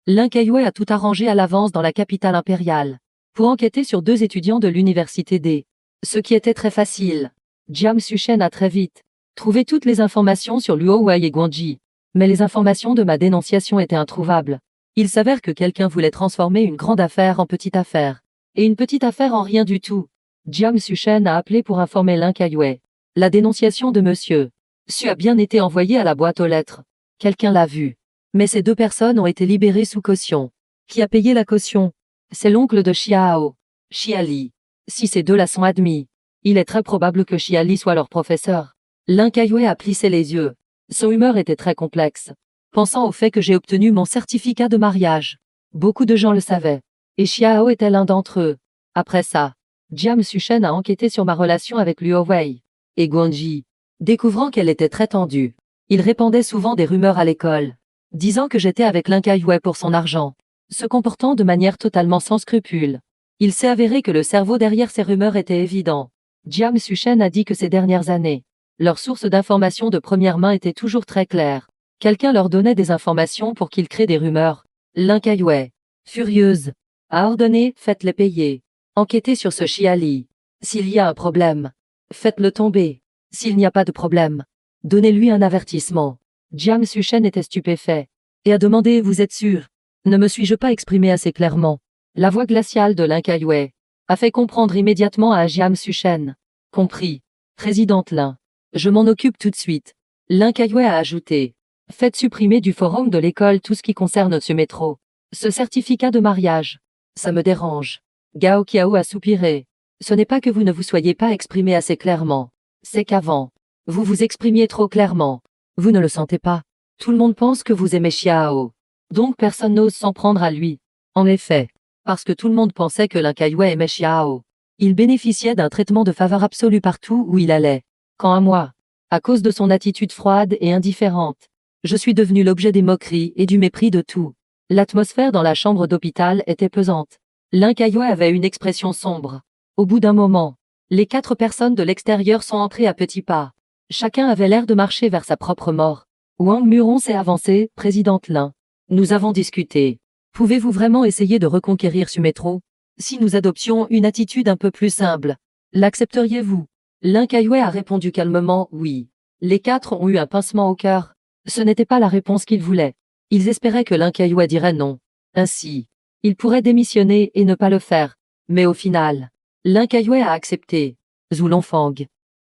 Lin Kaiwei a tout arrangé à l'avance dans la capitale impériale pour enquêter sur 2 étudiants de l'université D. Ce qui était très facile. Jiang Xuchen a très vite trouvé toutes les informations sur Luo Wei et Guangji. Mais les informations de ma dénonciation étaient introuvables. Il s'avère que quelqu'un voulait transformer une grande affaire en petite affaire. Et une petite affaire en rien du tout. Jiang Xuchen a appelé pour informer Lin Kaiwei. La dénonciation de Monsieur Su a bien été envoyée à la boîte aux lettres. Quelqu'un l'a vu. Mais ces 2 personnes ont été libérées sous caution. Qui a payé la caution? C'est l'oncle de Xiao, Xia Li. Si ces 2-là sont admis, il est très probable que Xia Li soit leur professeur. Lin Kaiwei a plissé les yeux. Son humeur était très complexe, pensant au fait que j'ai obtenu mon certificat de mariage. Beaucoup de gens le savaient. Et Xiao était l'un d'entre eux. Après ça, Jiang Xuchen a enquêté sur ma relation avec Luo Wei et Guangji. Découvrant qu'elle était très tendue, il répandait souvent des rumeurs à l'école, disant que j'étais avec Lin Kaiwei pour son argent, se comportant de manière totalement sans scrupules. Il s'est avéré que le cerveau derrière ces rumeurs était évident. Jiang Xuchen a dit que ces dernières années, leurs sources d'informations de première main étaient toujours très claires. Quelqu'un leur donnait des informations pour qu'ils créent des rumeurs. Lin Kaiwei, furieuse, a ordonné « faites-les payer ». Enquêtez sur ce Xia Li. S'il y a un problème, faites-le tomber. S'il n'y a pas de problème, donnez-lui un avertissement. Jiang Xuchen était stupéfait et a demandé « Vous êtes sûr? Ne me suis-je pas exprimé assez clairement ?» La voix glaciale de Lin Kaiwei a fait comprendre immédiatement à Jiang Xuchen. Compris. Présidente Lin. Je m'en occupe tout de suite. Lin Kaiwei a ajouté. Faites supprimer du forum de l'école tout ce qui concerne ce métro. Ce certificat de mariage. Ça me dérange. Gao Qiao a soupiré. Ce n'est pas que vous ne vous soyez pas exprimé assez clairement. C'est qu'avant, vous vous exprimiez trop clairement. Vous ne le sentez pas. Tout le monde pense que vous aimez Xiao. Donc personne n'ose s'en prendre à lui. En effet, parce que tout le monde pensait que Lin Kaiwei aimait Xiao. Il bénéficiait d'un traitement de faveur absolu partout où il allait. Quant à moi, à cause de son attitude froide et indifférente, je suis devenu l'objet des moqueries et du mépris de tout. L'atmosphère dans la chambre d'hôpital était pesante. Lin Kaiwei avait une expression sombre. Au bout d'un moment, les 4 personnes de l'extérieur sont entrées à petits pas. Chacun avait l'air de marcher vers sa propre mort. Wang Muron s'est avancé, présidente Lin. Nous avons discuté. Pouvez-vous vraiment essayer de reconquérir ce métro? Si nous adoptions une attitude un peu plus simple, l'accepteriez-vous? Lin Kaiwei a répondu calmement, oui. Les 4 ont eu un pincement au cœur. Ce n'était pas la réponse qu'ils voulaient. Ils espéraient que Lin Kaiwei dirait non. Ainsi, ils pourraient démissionner et ne pas le faire. Mais au final, Lin Kaiwei a accepté. Zhu Longfang,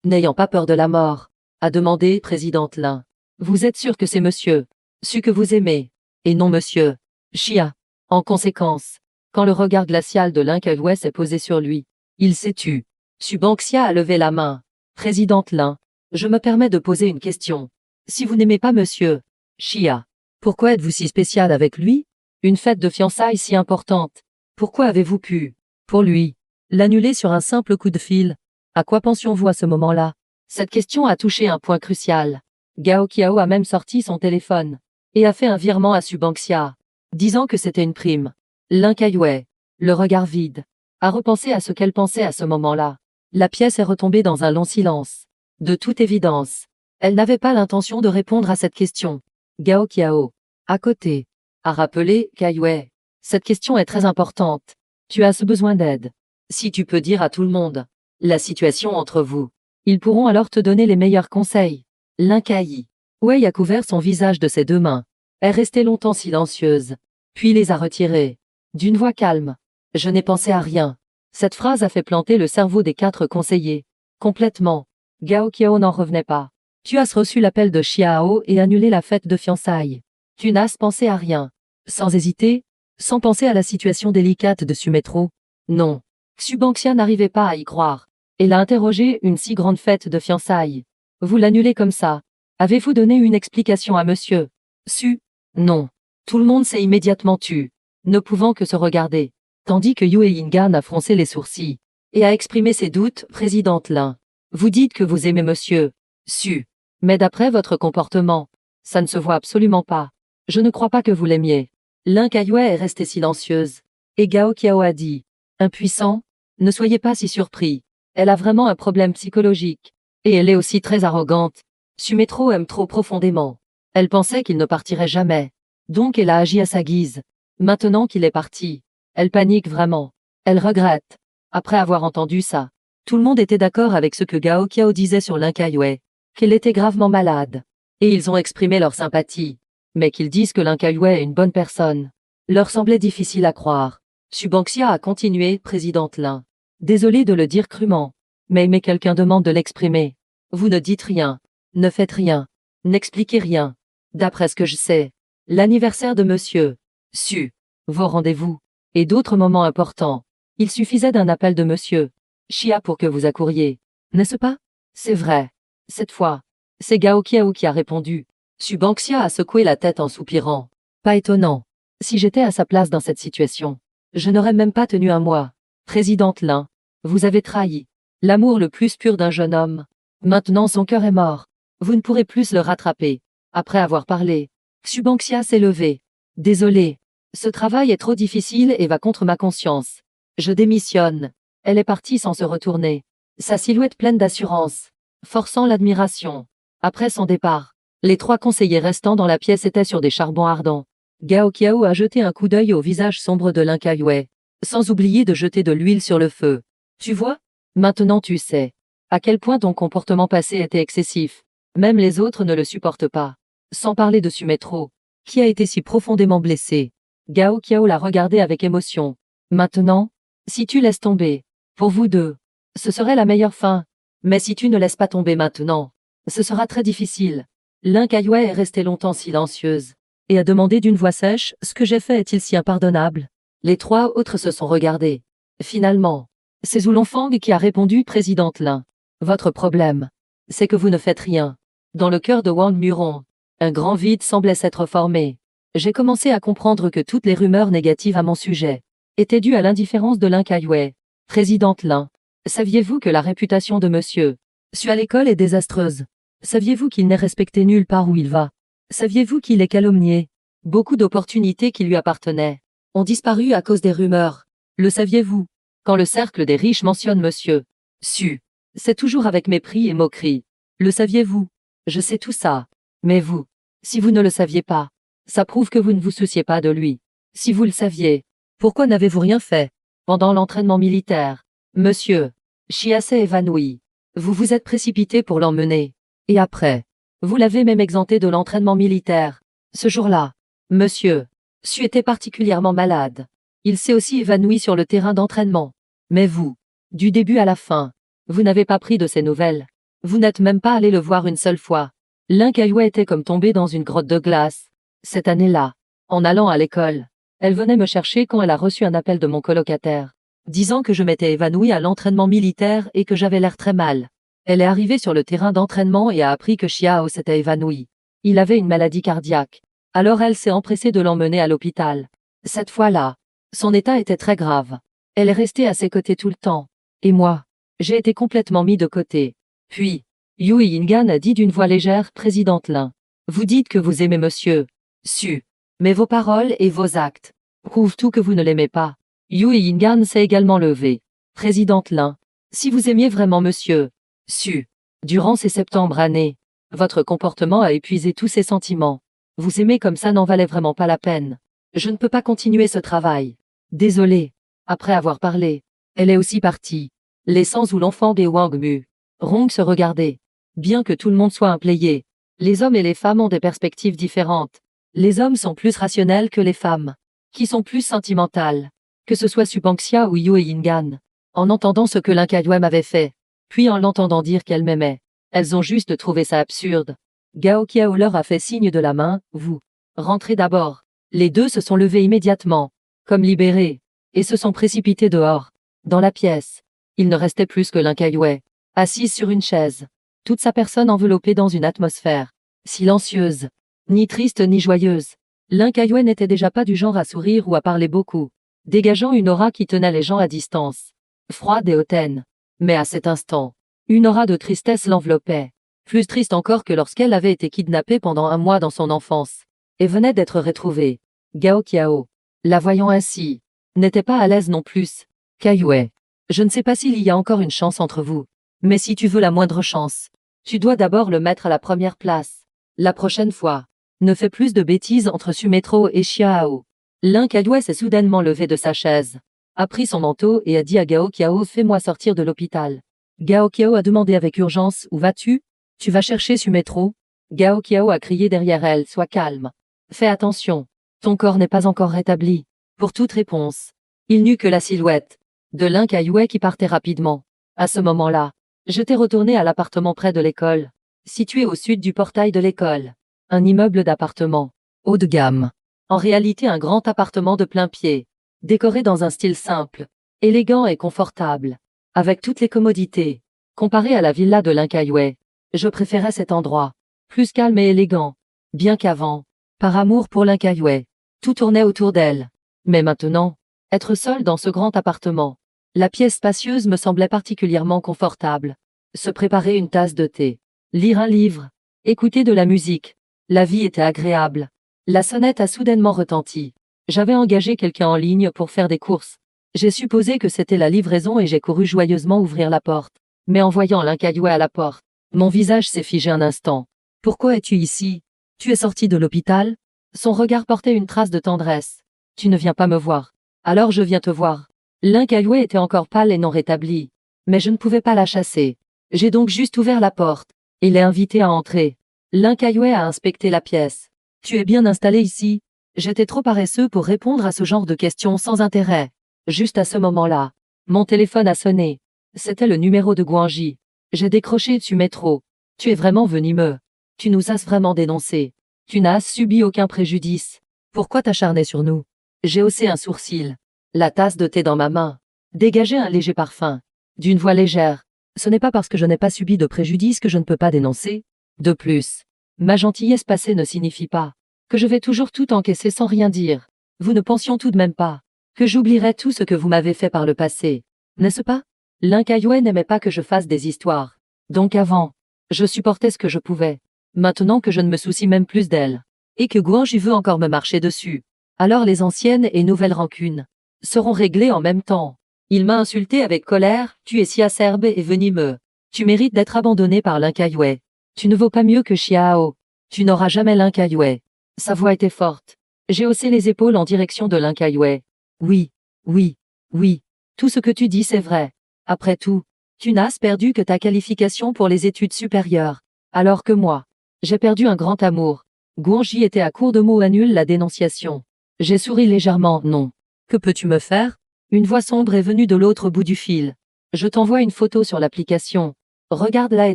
n'ayant pas peur de la mort, a demandé, présidente Lin. Vous êtes sûr que c'est monsieur Su que vous aimez, et non monsieur Xia. En conséquence, quand le regard glacial de Lin Kaiwei s'est posé sur lui, il s'est tu. Su Bangxia a levé la main. Présidente Lin, je me permets de poser une question. Si vous n'aimez pas monsieur Xia, pourquoi êtes-vous si spécial avec lui? Une fête de fiançailles si importante. Pourquoi avez-vous pu, pour lui, l'annuler sur un simple coup de fil? À quoi pensions-vous à ce moment-là? Cette question a touché un point crucial. Gao Qiao a même sorti son téléphone et a fait un virement à Su Bangxia, disant que c'était une prime. Lin Kaiwei, le regard vide, a repensé à ce qu'elle pensait à ce moment-là. La pièce est retombée dans un long silence. De toute évidence, elle n'avait pas l'intention de répondre à cette question. Gao Qiao, à côté, a rappelé Kaiwei. Cette question est très importante. Tu as ce besoin d'aide. Si tu peux dire à tout le monde la situation entre vous, ils pourront alors te donner les meilleurs conseils. Lin Kaiwei a couvert son visage de ses 2 mains. Elle est restée longtemps silencieuse, puis les a retirées. D'une voix calme. Je n'ai pensé à rien. Cette phrase a fait planter le cerveau des 4 conseillers. Complètement. Gao Qiao n'en revenait pas. Tu as reçu l'appel de Xiao et annulé la fête de fiançailles. Tu n'as pensé à rien. Sans hésiter, sans penser à la situation délicate de Sumetro. Non. Xu Bangxia n'arrivait pas à y croire. Elle a interrogé une si grande fête de fiançailles. Vous l'annulez comme ça. Avez-vous donné une explication à monsieur Su? Non. Tout le monde s'est immédiatement tu, ne pouvant que se regarder. Tandis que Yue Yingan a froncé les sourcils et a exprimé ses doutes, présidente Lin. Vous dites que vous aimez monsieur Su. Mais d'après votre comportement, ça ne se voit absolument pas. Je ne crois pas que vous l'aimiez. Lin Kaiwei est restée silencieuse. Et Gao Qiao a dit. Impuissant? Ne soyez pas si surpris. Elle a vraiment un problème psychologique. Et elle est aussi très arrogante. Sumetro aime trop profondément. Elle pensait qu'il ne partirait jamais. Donc elle a agi à sa guise. Maintenant qu'il est parti, elle panique vraiment. Elle regrette. Après avoir entendu ça, tout le monde était d'accord avec ce que Gao Qiao disait sur Lin Kaiwei, qu'il était gravement malade. Et ils ont exprimé leur sympathie. Mais qu'ils disent que Lin Kaiwei est une bonne personne leur semblait difficile à croire. Subanxia a continué, présidente Lin. Désolé de le dire crûment. Mais quelqu'un demande de l'exprimer. Vous ne dites rien. Ne faites rien. N'expliquez rien. D'après ce que je sais, l'anniversaire de monsieur Su, vos rendez-vous, et d'autres moments importants, il suffisait d'un appel de monsieur Chia pour que vous accouriez. N'est-ce pas? C'est vrai. Cette fois, c'est Gao Qiao qui a répondu. Subanxia a secoué la tête en soupirant. Pas étonnant. Si j'étais à sa place dans cette situation, je n'aurais même pas tenu un mois. Présidente Lin, vous avez trahi l'amour le plus pur d'un jeune homme. Maintenant son cœur est mort. Vous ne pourrez plus le rattraper. Après avoir parlé, Subanxia s'est levé. Désolé. Ce travail est trop difficile et va contre ma conscience. Je démissionne. Elle est partie sans se retourner. Sa silhouette pleine d'assurance, forçant l'admiration. Après son départ, les 3 conseillers restants dans la pièce étaient sur des charbons ardents. Gao Qiao a jeté un coup d'œil au visage sombre de Lin Kaiwei, sans oublier de jeter de l'huile sur le feu. Tu vois? Maintenant tu sais à quel point ton comportement passé était excessif. Même les autres ne le supportent pas. Sans parler de Sumetro, qui a été si profondément blessé. Gao Qiao l'a regardé avec émotion. Maintenant, si tu laisses tomber, pour vous deux, ce serait la meilleure fin. Mais si tu ne laisses pas tomber maintenant, ce sera très difficile. Lin Kaiwei est restée longtemps silencieuse, et a demandé d'une voix sèche, ce que j'ai fait est-il si impardonnable? Les 3 autres se sont regardés. Finalement, c'est Zulongfang qui a répondu, présidente Lin. Votre problème, c'est que vous ne faites rien. Dans le cœur de Wang Muron, un grand vide semblait s'être formé. J'ai commencé à comprendre que toutes les rumeurs négatives à mon sujet étaient dues à l'indifférence de Lin Kaiwei. Présidente Lin, saviez-vous que la réputation de monsieur Su à l'école est désastreuse? Saviez-vous qu'il n'est respecté nulle part où il va? Saviez-vous qu'il est calomnié? Beaucoup d'opportunités qui lui appartenaient ont disparu à cause des rumeurs. Le saviez-vous? Quand le cercle des riches mentionne monsieur Su, c'est toujours avec mépris et moquerie. Le saviez-vous? Je sais tout ça. Mais vous, si vous ne le saviez pas, ça prouve que vous ne vous souciez pas de lui. Si vous le saviez, pourquoi n'avez-vous rien fait pendant l'entraînement militaire? Monsieur Chia s'est évanoui. Vous vous êtes précipité pour l'emmener. Et après, vous l'avez même exempté de l'entraînement militaire. Ce jour-là, monsieur Su était particulièrement malade. Il s'est aussi évanoui sur le terrain d'entraînement. Mais vous, du début à la fin, vous n'avez pas pris de ses nouvelles. Vous n'êtes même pas allé le voir une seule fois. Lin Kaiwei était comme tombé dans une grotte de glace. Cette année-là, en allant à l'école, elle venait me chercher quand elle a reçu un appel de mon colocataire, disant que je m'étais évanoui à l'entraînement militaire et que j'avais l'air très mal. Elle est arrivée sur le terrain d'entraînement et a appris que Xiao s'était évanoui. Il avait une maladie cardiaque. Alors elle s'est empressée de l'emmener à l'hôpital. Cette fois-là, son état était très grave. Elle est restée à ses côtés tout le temps. Et moi, j'ai été complètement mis de côté. Puis, Yu Yingan a dit d'une voix légère, présidente Lin. Vous dites que vous aimez monsieur Su. Mais vos paroles et vos actes prouvent tout que vous ne l'aimez pas. Yu Yingan s'est également levé. Présidente Lin. Si vous aimiez vraiment monsieur Su, durant ces septembre années, votre comportement a épuisé tous ses sentiments. Vous aimer comme ça n'en valait vraiment pas la peine. Je ne peux pas continuer ce travail. Désolé. Après avoir parlé, elle est aussi partie, laissant Zulongfang et Wang Mu Rong se regarder. Bien que tout le monde soit un playé, les hommes et les femmes ont des perspectives différentes. Les hommes sont plus rationnels que les femmes, qui sont plus sentimentales. Que ce soit Subanxia ou Yu Yingan. En entendant ce que Lin Kaiwei m'avait fait, puis en l'entendant dire qu'elle m'aimait, elles ont juste trouvé ça absurde. Gao Qiao leur a fait signe de la main, vous. Rentrez d'abord. Les 2 se sont levés immédiatement, comme libérés, et se sont précipités dehors. Dans la pièce, il ne restait plus que Lin Kaiwei, assise sur une chaise, toute sa personne enveloppée dans une atmosphère silencieuse, ni triste ni joyeuse. Lin Kaiwei n'était déjà pas du genre à sourire ou à parler beaucoup, dégageant une aura qui tenait les gens à distance, froide et hautaine. Mais à cet instant, une aura de tristesse l'enveloppait, plus triste encore que lorsqu'elle avait été kidnappée pendant un mois dans son enfance, et venait d'être retrouvée. Gao Qiao, la voyant ainsi, n'était pas à l'aise non plus. Kaiwei, je ne sais pas s'il y a encore une chance entre vous, mais si tu veux la moindre chance, tu dois d'abord le mettre à la première place. La prochaine fois, ne fais plus de bêtises entre Sumetro et Xiao. Lin Kayue s'est soudainement levé de sa chaise, a pris son manteau et a dit à Gao Qiao: fais-moi sortir de l'hôpital. Gao Qiao a demandé avec urgence: où vas-tu? Tu vas chercher Sumetro? Gao Qiao a crié derrière elle: sois calme. Fais attention. Ton corps n'est pas encore rétabli. Pour toute réponse, il n'eut que la silhouette de Lin Kayue qui partait rapidement. À ce moment-là, j'étais retourné à l'appartement près de l'école, situé au sud du portail de l'école. Un immeuble d'appartement, haut de gamme. En réalité un grand appartement de plein pied, décoré dans un style simple, élégant et confortable, avec toutes les commodités. Comparé à la villa de Lin Kayue, je préférais cet endroit, plus calme et élégant. Bien qu'avant, par amour pour Lin Kayue, tout tournait autour d'elle. Mais maintenant, être seul dans ce grand appartement, la pièce spacieuse me semblait particulièrement confortable. Se préparer une tasse de thé, lire un livre, écouter de la musique, la vie était agréable. La sonnette a soudainement retenti. J'avais engagé quelqu'un en ligne pour faire des courses. J'ai supposé que c'était la livraison et j'ai couru joyeusement ouvrir la porte. Mais en voyant Lin Kayue à la porte, mon visage s'est figé un instant. Pourquoi es-tu ici? Tu es sorti de l'hôpital? Son regard portait une trace de tendresse. Tu ne viens pas me voir. Alors je viens te voir. Lin Kayue était encore pâle et non rétablie. Mais je ne pouvais pas la chasser. J'ai donc juste ouvert la porte et l'ai invitée à entrer. Lin Kayue a inspecté la pièce. Tu es bien installé ici? J'étais trop paresseux pour répondre à ce genre de questions sans intérêt. Juste à ce moment-là, mon téléphone a sonné. C'était le numéro de Guanji. J'ai décroché Sumetro. Tu es vraiment venimeux. Tu nous as vraiment dénoncés. Tu n'as subi aucun préjudice. Pourquoi t'acharner sur nous? J'ai haussé un sourcil. La tasse de thé dans ma main dégageait un léger parfum. D'une voix légère. Ce n'est pas parce que je n'ai pas subi de préjudice que je ne peux pas dénoncer. De plus, ma gentillesse passée ne signifie pas que je vais toujours tout encaisser sans rien dire. Vous ne pensions tout de même pas que j'oublierais tout ce que vous m'avez fait par le passé, n'est-ce pas? Lin Kayue n'aimait pas que je fasse des histoires. Donc avant, je supportais ce que je pouvais. Maintenant que je ne me soucie même plus d'elle, et que Guanji veut encore me marcher dessus, alors les anciennes et nouvelles rancunes seront réglées en même temps. Il m'a insulté avec colère: tu es si acerbe et venimeux. Tu mérites d'être abandonné par Lin Kayue. Tu ne vaux pas mieux que Xiao. Tu n'auras jamais Lin Kayue. Sa voix était forte. J'ai haussé les épaules en direction de Lin Kayue. Oui, oui, oui. Tout ce que tu dis c'est vrai. Après tout, tu n'as perdu que ta qualification pour les études supérieures. Alors que moi, j'ai perdu un grand amour. Guanji était à court de mots: annule la dénonciation. J'ai souri légèrement: non. Que peux-tu me faire? Une voix sombre est venue de l'autre bout du fil. Je t'envoie une photo sur l'application. Regarde-la et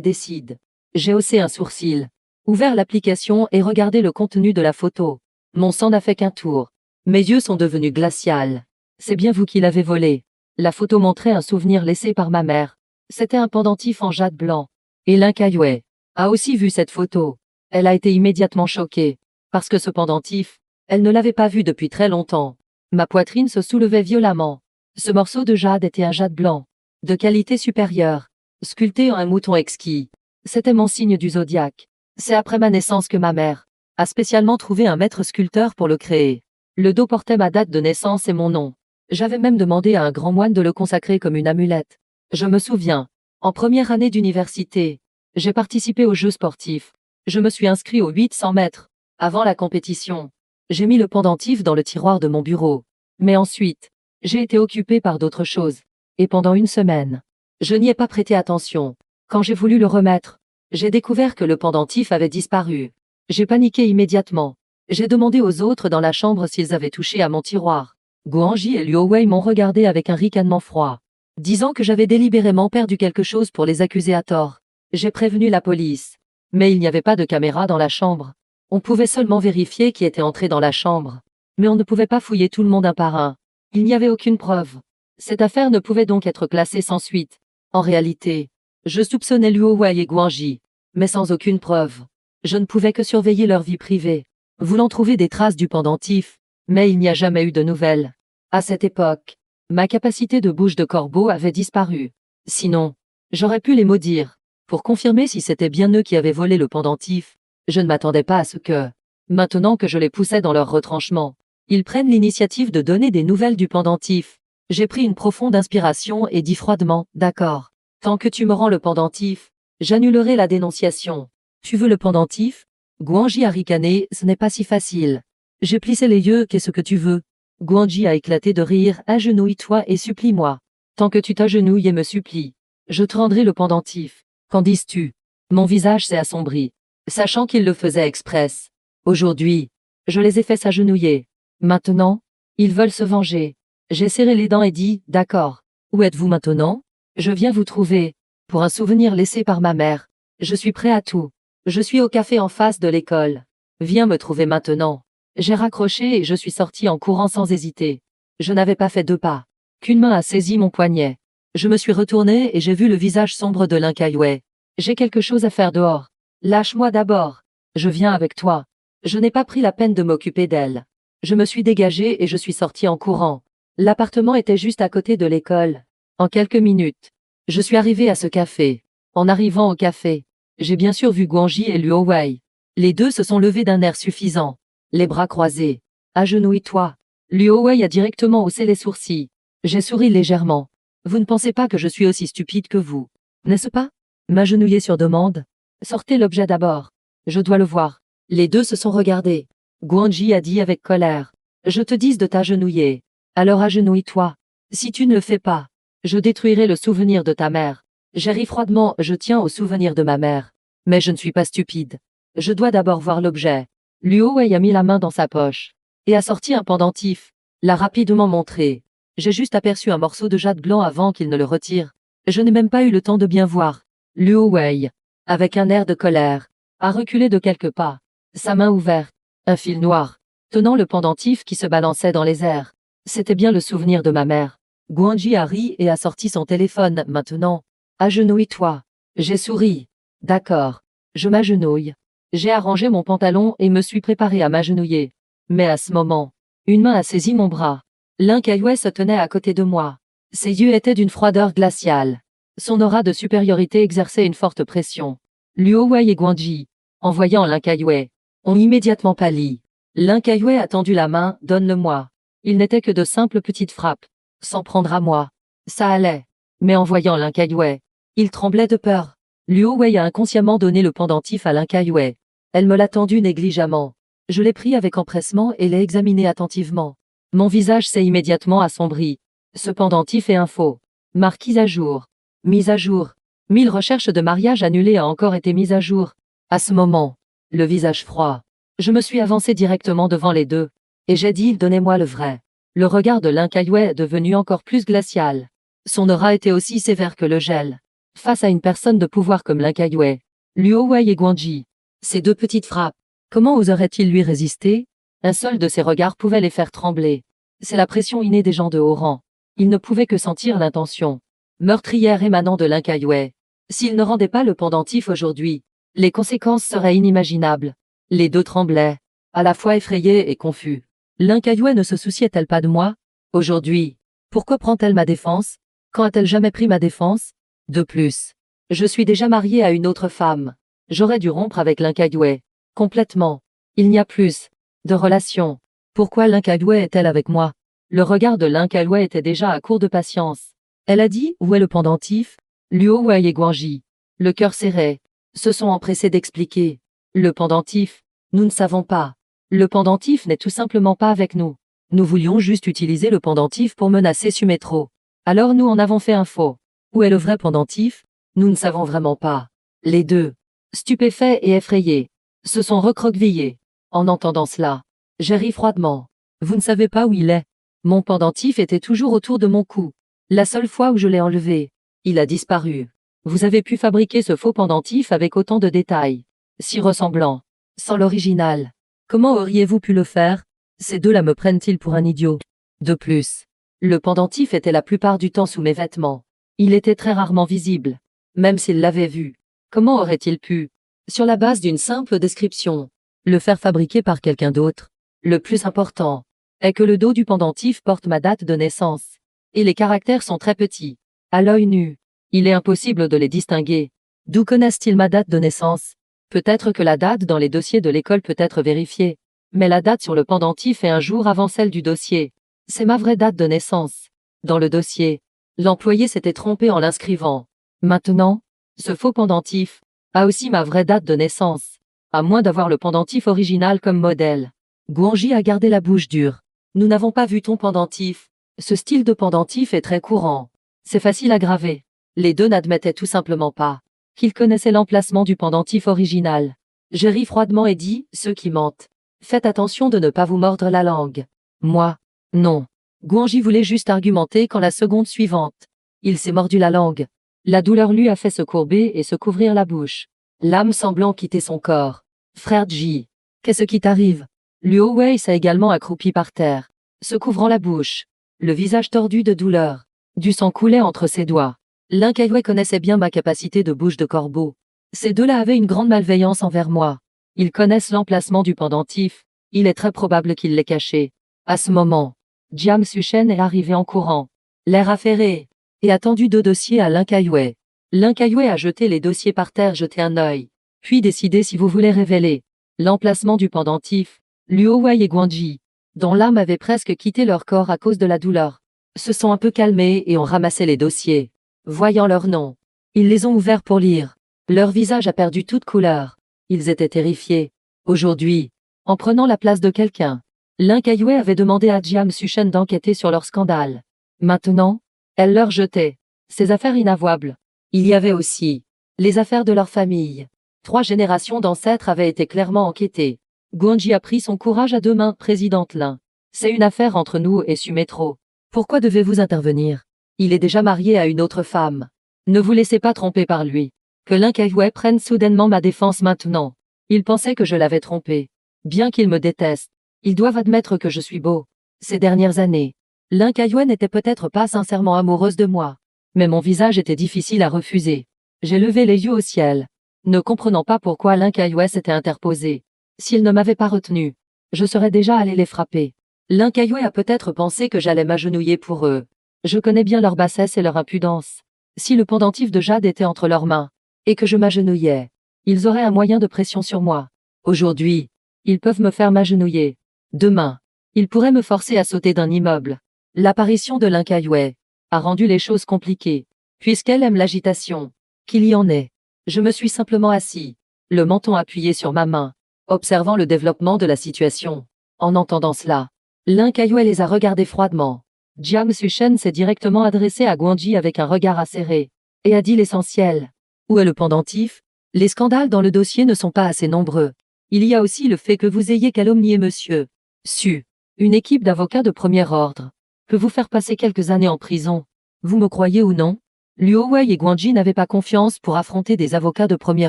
décide. J'ai haussé un sourcil, ouvert l'application et regardé le contenu de la photo. Mon sang n'a fait qu'un tour. Mes yeux sont devenus glacials. C'est bien vous qui l'avez volé. La photo montrait un souvenir laissé par ma mère. C'était un pendentif en jade blanc. Et Lin Kayue a aussi vu cette photo. Elle a été immédiatement choquée. Parce que ce pendentif, elle ne l'avait pas vu depuis très longtemps. Ma poitrine se soulevait violemment. Ce morceau de jade était un jade blanc, de qualité supérieure, sculpté en un mouton exquis. C'était mon signe du zodiaque. C'est après ma naissance que ma mère a spécialement trouvé un maître sculpteur pour le créer. Le dos portait ma date de naissance et mon nom. J'avais même demandé à un grand moine de le consacrer comme une amulette. Je me souviens, en première année d'université, j'ai participé aux Jeux sportifs. Je me suis inscrit aux 800 mètres. Avant la compétition, j'ai mis le pendentif dans le tiroir de mon bureau. Mais ensuite, j'ai été occupé par d'autres choses. Et pendant une semaine, je n'y ai pas prêté attention. Quand j'ai voulu le remettre, j'ai découvert que le pendentif avait disparu. J'ai paniqué immédiatement. J'ai demandé aux autres dans la chambre s'ils avaient touché à mon tiroir. Guanji et Liu Wei m'ont regardé avec un ricanement froid, disant que j'avais délibérément perdu quelque chose pour les accuser à tort. J'ai prévenu la police. Mais il n'y avait pas de caméra dans la chambre. On pouvait seulement vérifier qui était entré dans la chambre. Mais on ne pouvait pas fouiller tout le monde un par un. Il n'y avait aucune preuve. Cette affaire ne pouvait donc être classée sans suite. En réalité, je soupçonnais Liu Wei et Guanji, mais sans aucune preuve. Je ne pouvais que surveiller leur vie privée, voulant trouver des traces du pendentif, mais il n'y a jamais eu de nouvelles. À cette époque, ma capacité de bouche de corbeau avait disparu. Sinon, j'aurais pu les maudire, pour confirmer si c'était bien eux qui avaient volé le pendentif. Je ne m'attendais pas à ce que, maintenant que je les poussais dans leur retranchement, ils prennent l'initiative de donner des nouvelles du pendentif. J'ai pris une profonde inspiration et dit froidement: d'accord. Tant que tu me rends le pendentif, j'annulerai la dénonciation. Tu veux le pendentif? Guanji a ricané: ce n'est pas si facile. J'ai plissé les yeux: qu'est-ce que tu veux? Guanji a éclaté de rire. Agenouille-toi et supplie-moi. Tant que tu t'agenouilles et me supplies, je te rendrai le pendentif. Qu'en dis-tu? Mon visage s'est assombri, sachant qu'il le faisait express. Aujourd'hui, je les ai fait s'agenouiller. Maintenant, ils veulent se venger. J'ai serré les dents et dit, d'accord. Où êtes-vous maintenant? Je viens vous trouver. Pour un souvenir laissé par ma mère. Je suis prêt à tout. Je suis au café en face de l'école. Viens me trouver maintenant. J'ai raccroché et je suis sorti en courant sans hésiter. Je n'avais pas fait 2 pas, qu'une main a saisi mon poignet. Je me suis retourné et j'ai vu le visage sombre de Lin Kaiwei. J'ai quelque chose à faire dehors. Lâche-moi d'abord. Je viens avec toi. Je n'ai pas pris la peine de m'occuper d'elle. Je me suis dégagé et je suis sorti en courant. L'appartement était juste à côté de l'école. En quelques minutes, je suis arrivé à ce café. En arrivant au café, j'ai bien sûr vu Guanji et Luo Wei. Les deux se sont levés d'un air suffisant, les bras croisés. Agenouille-toi. Luo Wei a directement haussé les sourcils. J'ai souri légèrement. Vous ne pensez pas que je suis aussi stupide que vous, n'est-ce pas? M'agenouiller sur demande? Sortez l'objet d'abord. Je dois le voir. Les deux se sont regardés. Guanji a dit avec colère. Je te dis de t'agenouiller. Alors agenouille-toi. Si tu ne le fais pas, je détruirai le souvenir de ta mère. J'ai ri froidement, je tiens au souvenir de ma mère. Mais je ne suis pas stupide. Je dois d'abord voir l'objet. Luo Wei a mis la main dans sa poche et a sorti un pendentif. L'a rapidement montré. J'ai juste aperçu un morceau de jade blanc avant qu'il ne le retire. Je n'ai même pas eu le temps de bien voir. Luo Wei, avec un air de colère, a reculé de quelques pas, sa main ouverte, un fil noir, tenant le pendentif qui se balançait dans les airs. C'était bien le souvenir de ma mère. Guanji a ri et a sorti son téléphone. Maintenant, agenouille-toi. J'ai souri. D'accord. Je m'agenouille. J'ai arrangé mon pantalon et me suis préparé à m'agenouiller. Mais à ce moment, une main a saisi mon bras. Lin Kaiwei se tenait à côté de moi. Ses yeux étaient d'une froideur glaciale. Son aura de supériorité exerçait une forte pression. Luo Wei et Guanji, en voyant Lin Kaiwei, ont immédiatement pâli. Lin Kaiwei a tendu la main. Donne-le-moi. Il n'était que de simples petites frappes. S'en prendre à moi. Ça allait. Mais en voyant Lin Kaiwei, il tremblait de peur. Luo Wei a inconsciemment donné le pendentif à Lin Kaiwei. Elle me l'a tendu négligemment. Je l'ai pris avec empressement et l'ai examiné attentivement. Mon visage s'est immédiatement assombri. Ce pendentif est un faux. Marquis à jour. Mise à jour. 1000 recherches de mariage annulées a encore été mise à jour. À ce moment, le visage froid, je me suis avancé directement devant les deux. Et j'ai dit, donnez-moi le vrai. Le regard de Lin Kaiwei est devenu encore plus glacial. Son aura était aussi sévère que le gel. Face à une personne de pouvoir comme Lin Kaiwei, Luo Wei et Guanji, ces deux petites frappes, comment oseraient-ils lui résister? Un seul de ses regards pouvait les faire trembler. C'est la pression innée des gens de haut rang. Ils ne pouvaient que sentir l'intention meurtrière émanant de Lin Kaiwei. S'il ne rendait pas le pendentif aujourd'hui, les conséquences seraient inimaginables. Les deux tremblaient, à la fois effrayés et confus. Lin Kaiwei ne se souciait-elle pas de moi? Aujourd'hui, pourquoi prend-elle ma défense? Quand a-t-elle jamais pris ma défense? De plus, je suis déjà marié à une autre femme. J'aurais dû rompre avec Lin Kaiwei. Complètement. Il n'y a plus de relation. Pourquoi Lin Kaiwei est-elle avec moi? Le regard de Lin Kaiwei était déjà à court de patience. Elle a dit, où est le pendentif? Luo Wei et Guanji, le cœur serré, se sont empressés d'expliquer. Le pendentif, nous ne savons pas. Le pendentif n'est tout simplement pas avec nous. Nous voulions juste utiliser le pendentif pour menacer Sumetro. Alors nous en avons fait un faux. Où est le vrai pendentif? Nous ne savons vraiment pas. Les deux, stupéfaits et effrayés, se sont recroquevillés. En entendant cela, j'ai ri froidement. Vous ne savez pas où il est. Mon pendentif était toujours autour de mon cou. La seule fois où je l'ai enlevé, il a disparu. Vous avez pu fabriquer ce faux pendentif avec autant de détails, si ressemblant, sans l'original. Comment auriez-vous pu le faire? Ces deux-là me prennent-ils pour un idiot? De plus, le pendentif était la plupart du temps sous mes vêtements. Il était très rarement visible. Même s'il l'avait vu, comment aurait-il pu, sur la base d'une simple description, le faire fabriquer par quelqu'un d'autre? Le plus important est que le dos du pendentif porte ma date de naissance. Et les caractères sont très petits. À l'œil nu, il est impossible de les distinguer. D'où connaissent-ils ma date de naissance? Peut-être que la date dans les dossiers de l'école peut être vérifiée. Mais la date sur le pendentif est un jour avant celle du dossier. C'est ma vraie date de naissance. Dans le dossier, l'employé s'était trompé en l'inscrivant. Maintenant, ce faux pendentif a aussi ma vraie date de naissance. À moins d'avoir le pendentif original comme modèle. Guanji a gardé la bouche dure. Nous n'avons pas vu ton pendentif. Ce style de pendentif est très courant. C'est facile à graver. Les deux n'admettaient tout simplement pas qu'ils connaissaient l'emplacement du pendentif original. Je ris froidement et dis, ceux qui mentent. Faites attention de ne pas vous mordre la langue. Moi, non. Guanji voulait juste argumenter quand la seconde suivante, il s'est mordu la langue. La douleur lui a fait se courber et se couvrir la bouche. L'âme semblant quitter son corps. Frère Ji, qu'est-ce qui t'arrive? Luo Wei s'est également accroupi par terre, se couvrant la bouche, le visage tordu de douleur. Du sang coulait entre ses doigts. Lin Kaiwei connaissait bien ma capacité de bouche de corbeau. Ces deux-là avaient une grande malveillance envers moi. Ils connaissent l'emplacement du pendentif. Il est très probable qu'ils l'aient caché. À ce moment, Jiang Xuchen est arrivé en courant, l'air affairé, et a tendu 2 dossiers à Lin Kaiwei. Lin Kaiwei a jeté les dossiers par terre, jeté un œil, puis décidé si vous voulez révéler l'emplacement du pendentif. Luo Wei et Guanji, dont l'âme avait presque quitté leur corps à cause de la douleur, se sont un peu calmés et ont ramassé les dossiers. Voyant leurs noms, ils les ont ouverts pour lire. Leur visage a perdu toute couleur. Ils étaient terrifiés. Aujourd'hui, en prenant la place de quelqu'un, Lin Kaiwei avait demandé à Jiang Xuchen d'enquêter sur leur scandale. Maintenant, elle leur jetait ces affaires inavouables. Il y avait aussi les affaires de leur famille. 3 générations d'ancêtres avaient été clairement enquêtées. Guanji a pris son courage à 2 mains, présidente Lin. C'est une affaire entre nous et Sumetro. Pourquoi devez-vous intervenir? Il est déjà marié à une autre femme. Ne vous laissez pas tromper par lui. Que Lin Kaiwei prenne soudainement ma défense maintenant. Il pensait que je l'avais trompé. Bien qu'ils me détestent, ils doivent admettre que je suis beau. Ces dernières années, Lin Kaiwei n'était peut-être pas sincèrement amoureuse de moi. Mais mon visage était difficile à refuser. J'ai levé les yeux au ciel, ne comprenant pas pourquoi Lin Kaiwei s'était interposé. S'il ne m'avait pas retenu, je serais déjà allé les frapper. Lin Kaiwei a peut-être pensé que j'allais m'agenouiller pour eux. Je connais bien leur bassesse et leur impudence. Si le pendentif de jade était entre leurs mains, et que je m'agenouillais, ils auraient un moyen de pression sur moi. Aujourd'hui, ils peuvent me faire m'agenouiller. Demain, ils pourraient me forcer à sauter d'un immeuble. L'apparition de Lin Kaiwei a rendu les choses compliquées, puisqu'elle aime l'agitation. Qu'il y en ait. Je me suis simplement assis, le menton appuyé sur ma main, observant le développement de la situation. En entendant cela, Lin Kaiwei les a regardés froidement. Jiang Xuchen s'est directement adressé à Guanji avec un regard acéré, et a dit l'essentiel. Où est le pendentif? Les scandales dans le dossier ne sont pas assez nombreux. Il y a aussi le fait que vous ayez calomnié monsieur Su. Une équipe d'avocats de premier ordre peut vous faire passer quelques années en prison. Vous me croyez ou non? Luo Wei et Guanji n'avaient pas confiance pour affronter des avocats de premier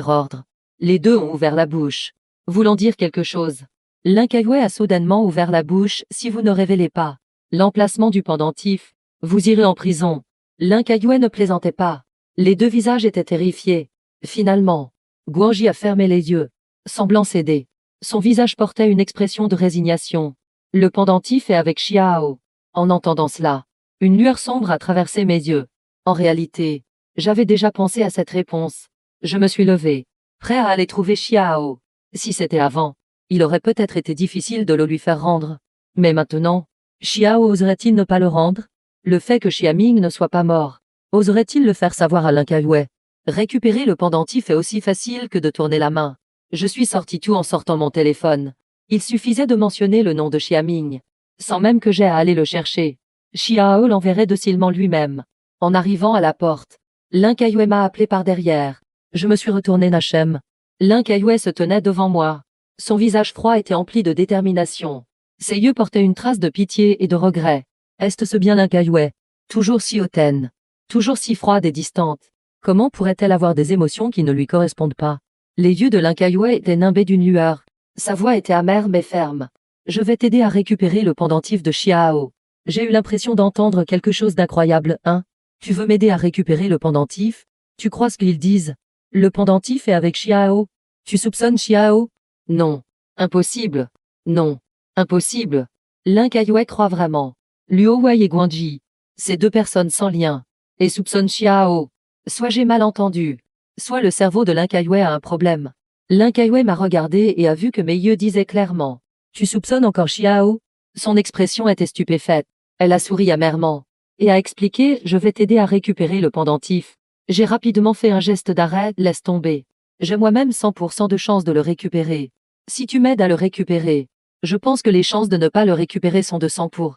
ordre. Les deux ont ouvert la bouche, voulant dire quelque chose. Lin Kaiwei a soudainement ouvert la bouche. Si vous ne révélez pas l'emplacement du pendentif, vous irez en prison. Lin Kaiwei ne plaisantait pas. Les deux visages étaient terrifiés. Finalement, Guanji a fermé les yeux, semblant céder. Son visage portait une expression de résignation. Le pendentif est avec Xiao. En entendant cela, une lueur sombre a traversé mes yeux. En réalité, j'avais déjà pensé à cette réponse. Je me suis levé, prêt à aller trouver Xiao. Si c'était avant, il aurait peut-être été difficile de le lui faire rendre. Mais maintenant, Xiao oserait-il ne pas le rendre? Le fait que Xiaming ne soit pas mort, oserait-il le faire savoir à Lin Kaiwei? Récupérer le pendentif est aussi facile que de tourner la main. Je suis sorti tout en sortant mon téléphone. Il suffisait de mentionner le nom de Xiaming, sans même que j'aie à aller le chercher. Xiao l'enverrait docilement lui-même. En arrivant à la porte, Lin Kaiwei m'a appelé par derrière. Je me suis retourné Nachem. Lin Kaiwei se tenait devant moi. Son visage froid était empli de détermination. Ses yeux portaient une trace de pitié et de regret. Est-ce bien Lin Kaiwei? Toujours si hautaine. Toujours si froide et distante. Comment pourrait-elle avoir des émotions qui ne lui correspondent pas? Les yeux de Lin Kaiwei étaient nimbés d'une lueur. Sa voix était amère mais ferme. Je vais t'aider à récupérer le pendentif de Xiao. J'ai eu l'impression d'entendre quelque chose d'incroyable, hein? Tu veux m'aider à récupérer le pendentif? Tu crois ce qu'ils disent? Le pendentif est avec Xiao? Tu soupçonnes Xiao? Non. Impossible. Non. Impossible. Lin Kaiwei croit vraiment. Luo Wei et Guanji, ces deux personnes sans lien, et soupçonnent Xiao. Soit j'ai mal entendu, soit le cerveau de Lin Kaiwei a un problème. Lin Kaiwei m'a regardé et a vu que mes yeux disaient clairement. Tu soupçonnes encore Xiao? Son expression était stupéfaite. Elle a souri amèrement et a expliqué, je vais t'aider à récupérer le pendentif. J'ai rapidement fait un geste d'arrêt, laisse tomber. J'ai moi-même 100% de chance de le récupérer. Si tu m'aides à le récupérer, Je pense que les chances de ne pas le récupérer sont de 100%.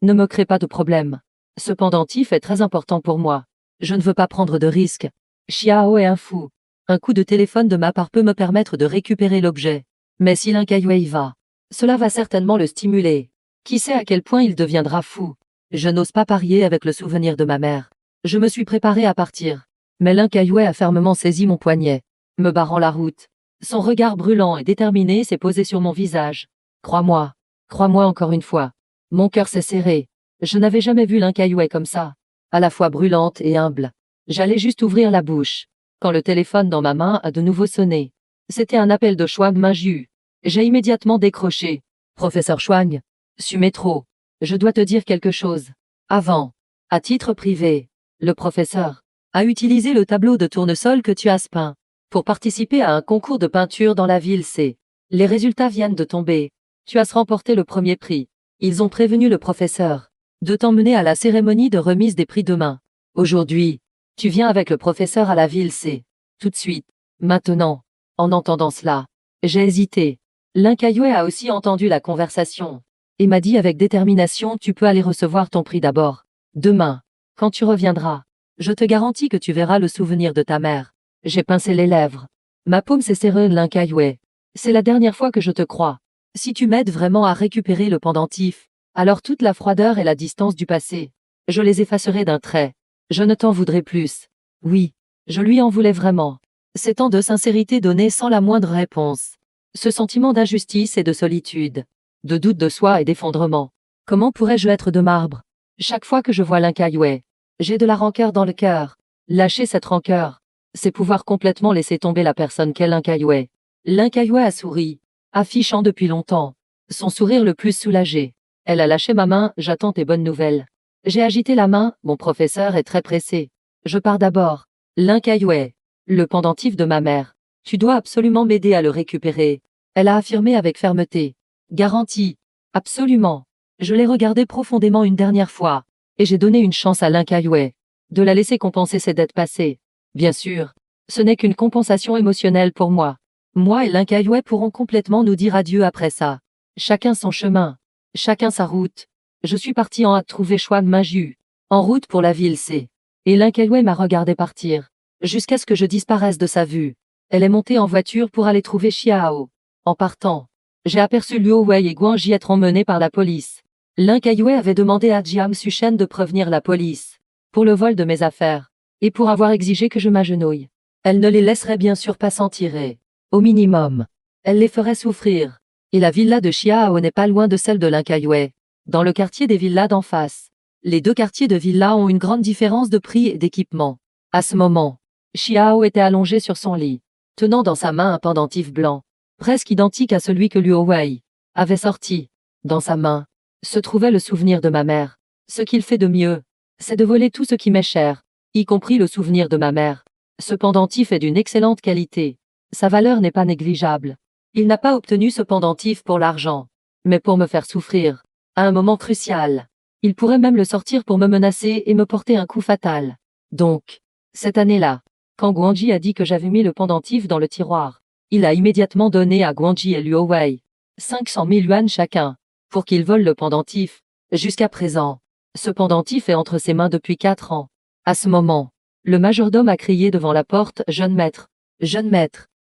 Ne me crée pas de problème. Ce pendentif est très important pour moi. Je ne veux pas prendre de risques. Xiao est un fou. Un coup de téléphone de ma part peut me permettre de récupérer l'objet. Mais si l'Incaïwei y va, cela va certainement le stimuler. Qui sait à quel point il deviendra fou. Je n'ose pas parier avec le souvenir de ma mère. Je me suis préparé à partir. Mais l'Incaïwei a fermement saisi mon poignet, me barrant la route. Son regard brûlant et déterminé s'est posé sur mon visage. Crois-moi. Crois-moi encore une fois. Mon cœur s'est serré. Je n'avais jamais vu l'Incaïwei comme ça. À la fois brûlante et humble. J'allais juste ouvrir la bouche, quand le téléphone dans ma main a de nouveau sonné. C'était un appel de Chuang Minju. J'ai immédiatement décroché. Professeur Chuang. Sumétro. Je dois te dire quelque chose. Avant. À titre privé. Le professeur a utilisé le tableau de tournesol que tu as peint pour participer à un concours de peinture dans la ville C. Les résultats viennent de tomber. Tu as remporté le premier prix. Ils ont prévenu le professeur de t'emmener à la cérémonie de remise des prix demain. Aujourd'hui, tu viens avec le professeur à la ville C. Tout de suite. Maintenant. En entendant cela, j'ai hésité. L'Incaïwei a aussi entendu la conversation et m'a dit avec détermination: tu peux aller recevoir ton prix d'abord. Demain, quand tu reviendras, je te garantis que tu verras le souvenir de ta mère. J'ai pincé les lèvres. Ma paume s'est serrée. L'Incaïwei. C'est la dernière fois que je te crois. Si tu m'aides vraiment à récupérer le pendentif, alors toute la froideur et la distance du passé, je les effacerai d'un trait. Je ne t'en voudrais plus. Oui, je lui en voulais vraiment. Ces temps de sincérité donnés sans la moindre réponse. Ce sentiment d'injustice et de solitude. De doute de soi et d'effondrement. Comment pourrais-je être de marbre? Chaque fois que je vois l'Incaïwei, j'ai de la rancœur dans le cœur. Lâcher cette rancœur, c'est pouvoir complètement laisser tomber la personne qu'est l'Incaïwei. L'Incaïwei a souri, affichant depuis longtemps son sourire le plus soulagé. Elle a lâché ma main. J'attends tes bonnes nouvelles. J'ai agité la main. Mon professeur est très pressé. Je pars d'abord. L'Incaïwei. Le pendentif de ma mère. Tu dois absolument m'aider à le récupérer. Elle a affirmé avec fermeté. Garantie. Absolument. Je l'ai regardé profondément une dernière fois, et j'ai donné une chance à l'Incaïwei de la laisser compenser ses dettes passées. Bien sûr, ce n'est qu'une compensation émotionnelle pour moi. Moi et l'Incaïwei pourrons complètement nous dire adieu après ça. Chacun son chemin. Chacun sa route. Je suis parti en hâte trouver Chuang Minju, en route pour la ville C. Et l'Incaïwei m'a regardé partir, jusqu'à ce que je disparaisse de sa vue. Elle est montée en voiture pour aller trouver Xiao. En partant, j'ai aperçu Luo Wei et Guangji être emmenés par la police. L'Incaïwei avait demandé à Jiang Sushen de prévenir la police pour le vol de mes affaires, et pour avoir exigé que je m'agenouille. Elle ne les laisserait bien sûr pas s'en tirer. Au minimum, elle les ferait souffrir. Et la villa de Xiao n'est pas loin de celle de l'Incaïwei, dans le quartier des villas d'en face. Les deux quartiers de villas ont une grande différence de prix et d'équipement. À ce moment, Xiao était allongé sur son lit, tenant dans sa main un pendentif blanc, presque identique à celui que Luo Wei avait sorti. Dans sa main se trouvait le souvenir de ma mère. Ce qu'il fait de mieux, c'est de voler tout ce qui m'est cher, y compris le souvenir de ma mère. Ce pendentif est d'une excellente qualité. Sa valeur n'est pas négligeable. Il n'a pas obtenu ce pendentif pour l'argent, mais pour me faire souffrir. À un moment crucial. Il pourrait même le sortir pour me menacer et me porter un coup fatal. Donc, cette année-là, quand Guangji a dit que j'avais mis le pendentif dans le tiroir, il a immédiatement donné à Guangji et Luo Wei 500 000 yuan chacun, pour qu'ils volent le pendentif. Jusqu'à présent, ce pendentif est entre ses mains depuis 4 ans. À ce moment, le majordome a crié devant la porte: Jeune maître,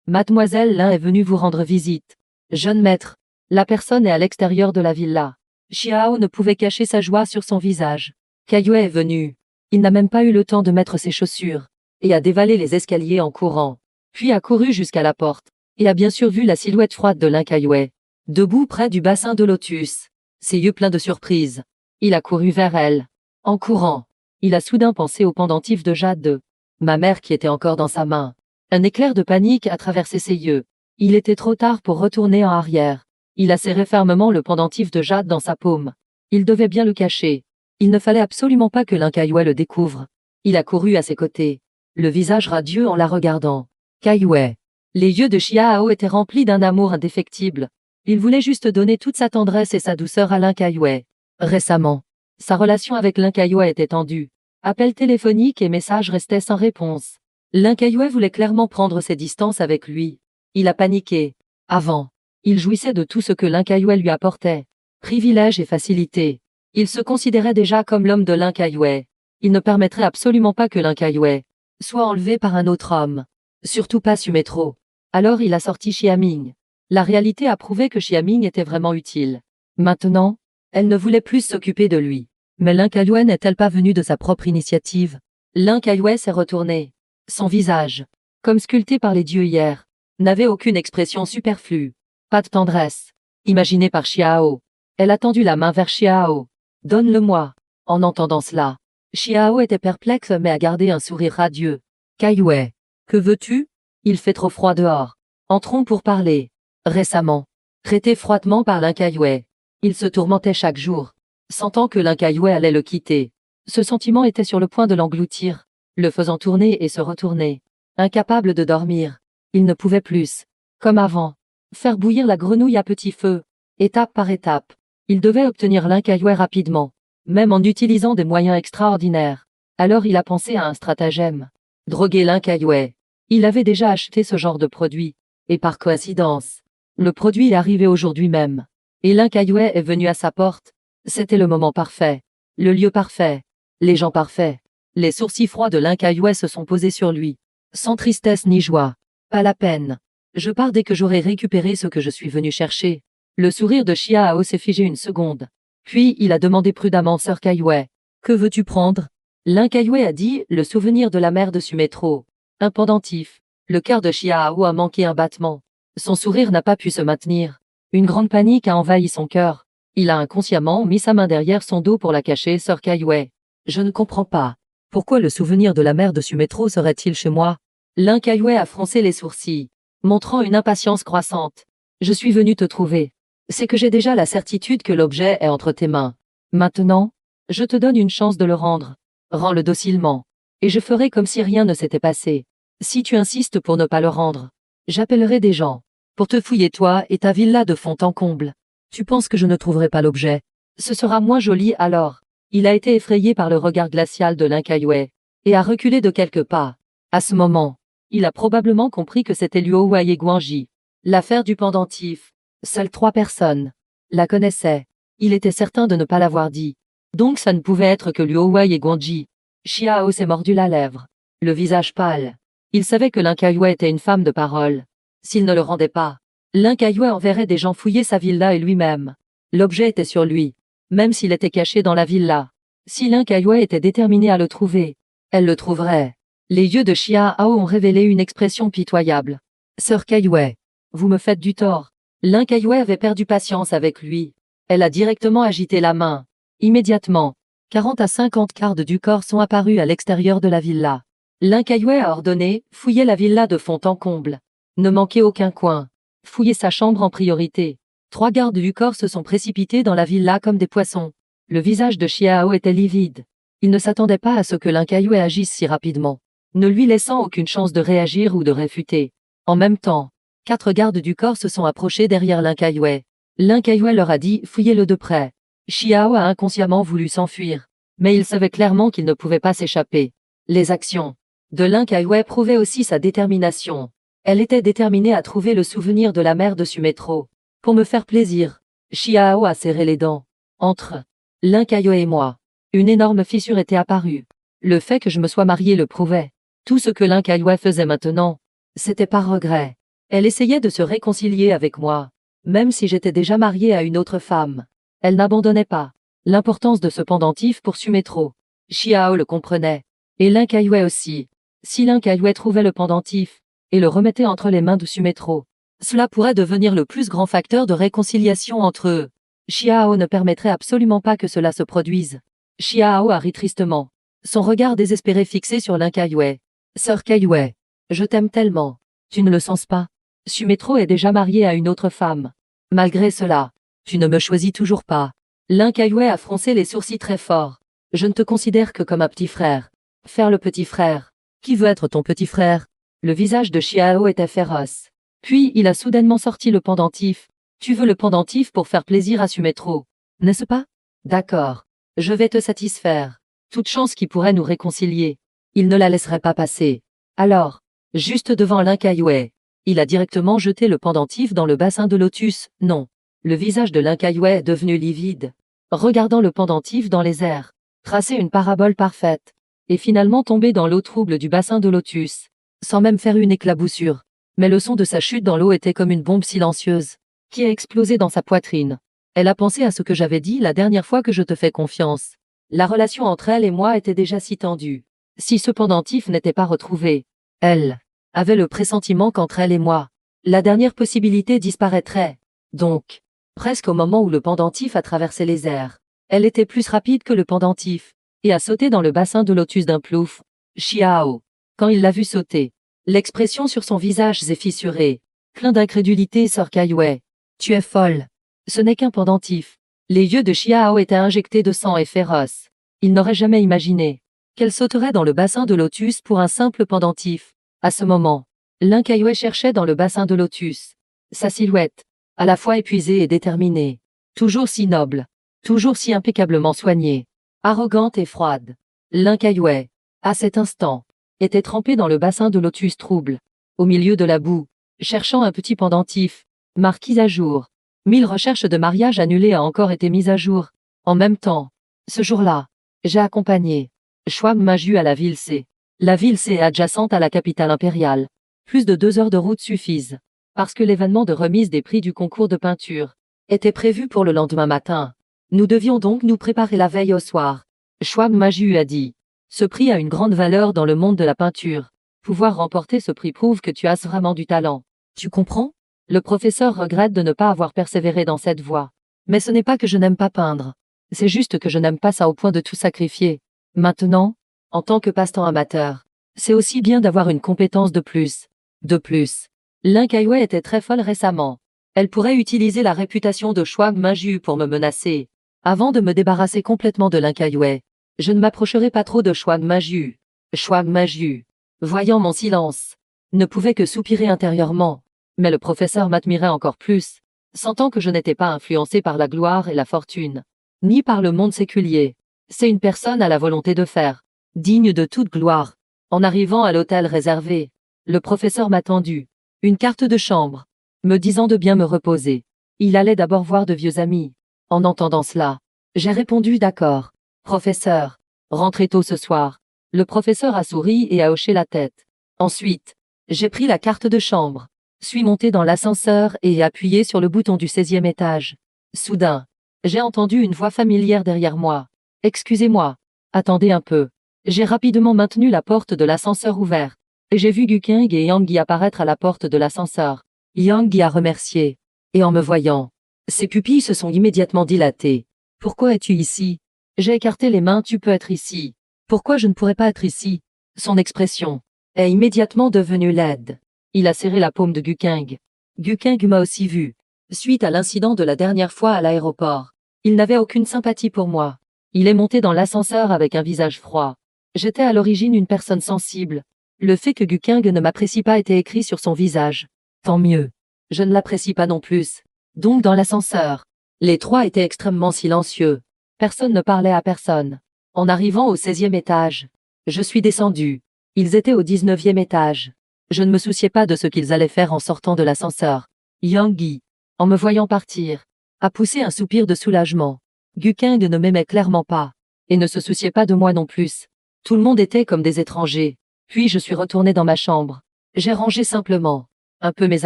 mademoiselle Lin est venue vous rendre visite. Jeune maître, la personne est à l'extérieur de la villa. Xiao ne pouvait cacher sa joie sur son visage. Caillouet est venu. Il n'a même pas eu le temps de mettre ses chaussures, et a dévalé les escaliers en courant, puis a couru jusqu'à la porte, et a bien sûr vu la silhouette froide de l'Incaïwei, debout près du bassin de lotus, ses yeux pleins de surprise. Il a couru vers elle. En courant, il a soudain pensé au pendentif de jade de ma mère qui était encore dans sa main. Un éclair de panique a traversé ses yeux. Il était trop tard pour retourner en arrière. Il a serré fermement le pendentif de jade dans sa paume. Il devait bien le cacher. Il ne fallait absolument pas que l'Incaïwei le découvre. Il a couru à ses côtés, le visage radieux en la regardant. Caillouet. Les yeux de Xiao étaient remplis d'un amour indéfectible. Il voulait juste donner toute sa tendresse et sa douceur à l'Incaïwei. Récemment, sa relation avec l'Incaïwei était tendue. Appels téléphoniques et messages restaient sans réponse. L'Incaïwei voulait clairement prendre ses distances avec lui. Il a paniqué. Avant Il jouissait de tout ce que L'Incaillouet lui apportait. Privilèges et facilités. Il se considérait déjà comme l'homme de L'Incaillouet. Il ne permettrait absolument pas que L'Incaillouet soit enlevé par un autre homme. Surtout pas Sumétro. Alors il a sorti Xiaming. La réalité a prouvé que Xiaming était vraiment utile. Maintenant, elle ne voulait plus s'occuper de lui. Mais L'Incaillouet n'est-elle pas venue de sa propre initiative? L'Incaillouet s'est retourné. Son visage, comme sculpté par les dieux hier, n'avait aucune expression superflue. Pas de tendresse. Imaginée par Xiao. Elle a tendu la main vers Xiao. Donne-le-moi. En entendant cela, Xiao était perplexe mais a gardé un sourire radieux. Caillouet. Que veux-tu? Il fait trop froid dehors. Entrons pour parler. Récemment, traité froidement par L'Incaillouet, il se tourmentait chaque jour, sentant que L'Incaillouet allait le quitter. Ce sentiment était sur le point de l'engloutir, le faisant tourner et se retourner. Incapable de dormir, il ne pouvait plus, comme avant, faire bouillir la grenouille à petit feu. Étape par étape, il devait obtenir L'Incaillouet rapidement, même en utilisant des moyens extraordinaires. Alors il a pensé à un stratagème. Droguer L'Incaillouet. Il avait déjà acheté ce genre de produit, et par coïncidence, le produit est arrivé aujourd'hui même. Et L'Incaillouet est venu à sa porte. C'était le moment parfait, le lieu parfait, les gens parfaits. Les sourcils froids de L'Incaillouet se sont posés sur lui, sans tristesse ni joie. Pas la peine. Je pars dès que j'aurai récupéré ce que je suis venu chercher. Le sourire de Xiao s'est figé une seconde. Puis il a demandé prudemment Sœur Caillouet. Que veux-tu prendre? L'Incaillouet a dit, le souvenir de la mère de Sumétro. Un pendentif. Le cœur de Xiao a manqué un battement. Son sourire n'a pas pu se maintenir. Une grande panique a envahi son cœur. Il a inconsciemment mis sa main derrière son dos pour la cacher. Sœur Caillouet. Je ne comprends pas. Pourquoi le souvenir de la mère de Sumétro serait-il chez moi? L'Incaillouet a froncé les sourcils, montrant une impatience croissante. Je suis venu te trouver. C'est que j'ai déjà la certitude que l'objet est entre tes mains. Maintenant, je te donne une chance de le rendre. Rends-le docilement. Et je ferai comme si rien ne s'était passé. Si tu insistes pour ne pas le rendre, j'appellerai des gens pour te fouiller toi et ta villa de fond en comble. Tu penses que je ne trouverai pas l'objet? Ce sera moins joli alors. Il a été effrayé par le regard glacial de L'Incaillouet et a reculé de quelques pas. À ce moment, il a probablement compris que c'était Luo Wei et Guangji. L'affaire du pendentif. Seules 3 personnes la connaissaient. Il était certain de ne pas l'avoir dit. Donc ça ne pouvait être que Luo Wei et Guangji. Xiao s'est mordu la lèvre, le visage pâle. Il savait que L'Incaillouet était une femme de parole. S'il ne le rendait pas, L'Incaillouet enverrait des gens fouiller sa villa et lui-même. L'objet était sur lui, même s'il était caché dans la villa. Si L'Incaillouet était déterminé à le trouver, elle le trouverait. Les yeux de Xiao ont révélé une expression pitoyable. Sœur Caillouet, vous me faites du tort. L'Incaillouet avait perdu patience avec lui. Elle a directement agité la main. Immédiatement, 40 à 50 gardes du corps sont apparus à l'extérieur de la villa. L'Incaillouet a ordonné, fouillez la villa de fond en comble. Ne manquez aucun coin. Fouillez sa chambre en priorité. 3 gardes du corps se sont précipités dans la villa comme des poissons. Le visage de Xiao était livide. Il ne s'attendait pas à ce que L'Incaillouet agisse si rapidement, ne lui laissant aucune chance de réagir ou de réfuter. En même temps, 4 gardes du corps se sont approchés derrière L'Incaillouet. L'Incaillouet leur a dit, fouillez-le de près. Xiao a inconsciemment voulu s'enfuir, mais il savait clairement qu'il ne pouvait pas s'échapper. Les actions de L'Incaillouet prouvaient aussi sa détermination. Elle était déterminée à trouver le souvenir de la mère de Sumétro. Pour me faire plaisir, Xiao a serré les dents. Entre L'Incaillouet et moi, une énorme fissure était apparue. Le fait que je me sois mariée le prouvait. Tout ce que L'Incaillouet faisait maintenant, c'était par regret. Elle essayait de se réconcilier avec moi, même si j'étais déjà mariée à une autre femme. Elle n'abandonnait pas l'importance de ce pendentif pour Sumétro. Xiao le comprenait, et L'Incaillouet aussi. Si L'Incaillouet trouvait le pendentif et le remettait entre les mains de Sumétro, cela pourrait devenir le plus grand facteur de réconciliation entre eux. Xiao ne permettrait absolument pas que cela se produise. Xiao a ri tristement, son regard désespéré fixé sur L'Incaillouet. Sœur Caillouet, je t'aime tellement. Tu ne le sens pas? Sumétro est déjà marié à une autre femme. Malgré cela, tu ne me choisis toujours pas. L'Incaillouet a froncé les sourcils très fort. Je ne te considère que comme un petit frère. Faire le petit frère. Qui veut être ton petit frère? Le visage de Xiao était féroce. Puis il a soudainement sorti le pendentif. Tu veux le pendentif pour faire plaisir à Sumétro, n'est-ce pas? D'accord. Je vais te satisfaire. Toute chance qui pourrait nous réconcilier. Il ne la laisserait pas passer. Alors, juste devant L'Incaillouet, Il a directement jeté le pendentif dans le bassin de lotus. Non. Le visage de Linkaiwei est devenu livide, regardant le pendentif dans les airs, tracer une parabole parfaite, et finalement tomber dans l'eau trouble du bassin de lotus, sans même faire une éclaboussure. Mais le son de sa chute dans l'eau était comme une bombe silencieuse, qui a explosé dans sa poitrine. Elle a pensé à ce que j'avais dit la dernière fois que je te fais confiance. La relation entre elle et moi était déjà si tendue. Si ce pendentif n'était pas retrouvé, elle avait le pressentiment qu'entre elle et moi, la dernière possibilité disparaîtrait. Donc, presque au moment où le pendentif a traversé les airs, elle était plus rapide que le pendentif, et a sauté dans le bassin de lotus d'un plouf. Xiao. Quand il l'a vu sauter, l'expression sur son visage s'est fissurée. Plein d'incrédulité, sœur Kaiwei. Tu es folle. Ce n'est qu'un pendentif. Les yeux de Xiao étaient injectés de sang et féroces. Il n'aurait jamais imaginé qu'elle sauterait dans le bassin de lotus pour un simple pendentif. À ce moment, Linkaiwei cherchait dans le bassin de lotus sa silhouette, à la fois épuisée et déterminée, toujours si noble, toujours si impeccablement soignée, arrogante et froide. Linkaiwei, à cet instant, était trempée dans le bassin de lotus trouble, au milieu de la boue, cherchant un petit pendentif, marquis à jour. 1000 recherches de mariage annulées a encore été mises à jour. En même temps, ce jour-là, j'ai accompagné Shuang Maju à la ville C. La ville C est adjacente à la capitale impériale. Plus de 2 heures de route suffisent, parce que l'événement de remise des prix du concours de peinture était prévu pour le lendemain matin. Nous devions donc nous préparer la veille au soir. Shuang Maju a dit. Ce prix a une grande valeur dans le monde de la peinture. Pouvoir remporter ce prix prouve que tu as vraiment du talent. Tu comprends? Le professeur regrette de ne pas avoir persévéré dans cette voie. Mais ce n'est pas que je n'aime pas peindre. C'est juste que je n'aime pas ça au point de tout sacrifier. Maintenant, en tant que passe-temps amateur, c'est aussi bien d'avoir une compétence de plus. De plus, Linkaiwei était très folle récemment. Elle pourrait utiliser la réputation de Shuang Maju pour me menacer. Avant de me débarrasser complètement de Linkaiwei, je ne m'approcherai pas trop de Shuang Maju. Shuang Maju, voyant mon silence, ne pouvait que soupirer intérieurement. Mais le professeur m'admirait encore plus, sentant que je n'étais pas influencé par la gloire et la fortune, ni par le monde séculier. C'est une personne à la volonté de faire, digne de toute gloire. En arrivant à l'hôtel réservé, le professeur m'a tendu une carte de chambre, me disant de bien me reposer. Il allait d'abord voir de vieux amis. En entendant cela, j'ai répondu d'accord. Professeur, rentrez tôt ce soir. Le professeur a souri et a hoché la tête. Ensuite, j'ai pris la carte de chambre, suis monté dans l'ascenseur et ai appuyé sur le bouton du 16e étage. Soudain, j'ai entendu une voix familière derrière moi. Excusez-moi. Attendez un peu. J'ai rapidement maintenu la porte de l'ascenseur ouverte, et j'ai vu Gukeng et Yang Yi apparaître à la porte de l'ascenseur. Yang Yi a remercié, et en me voyant, ses pupilles se sont immédiatement dilatées. Pourquoi es-tu ici? J'ai écarté les mains. Tu peux être ici. Pourquoi je ne pourrais pas être ici? Son expression est immédiatement devenue laide. Il a serré la paume de Gukeng. Gukeng m'a aussi vu. Suite à l'incident de la dernière fois à l'aéroport, il n'avait aucune sympathie pour moi. Il est monté dans l'ascenseur avec un visage froid. J'étais à l'origine une personne sensible. Le fait que Gukeng ne m'apprécie pas était écrit sur son visage. Tant mieux. Je ne l'apprécie pas non plus. Donc dans l'ascenseur, les trois étaient extrêmement silencieux. Personne ne parlait à personne. En arrivant au 16e étage, je suis descendu. Ils étaient au 19e étage. Je ne me souciais pas de ce qu'ils allaient faire en sortant de l'ascenseur. Yang Yi, en me voyant partir, a poussé un soupir de soulagement. Gukeng ne m'aimait clairement pas, et ne se souciait pas de moi non plus. Tout le monde était comme des étrangers. Puis je suis retourné dans ma chambre. J'ai rangé simplement un peu mes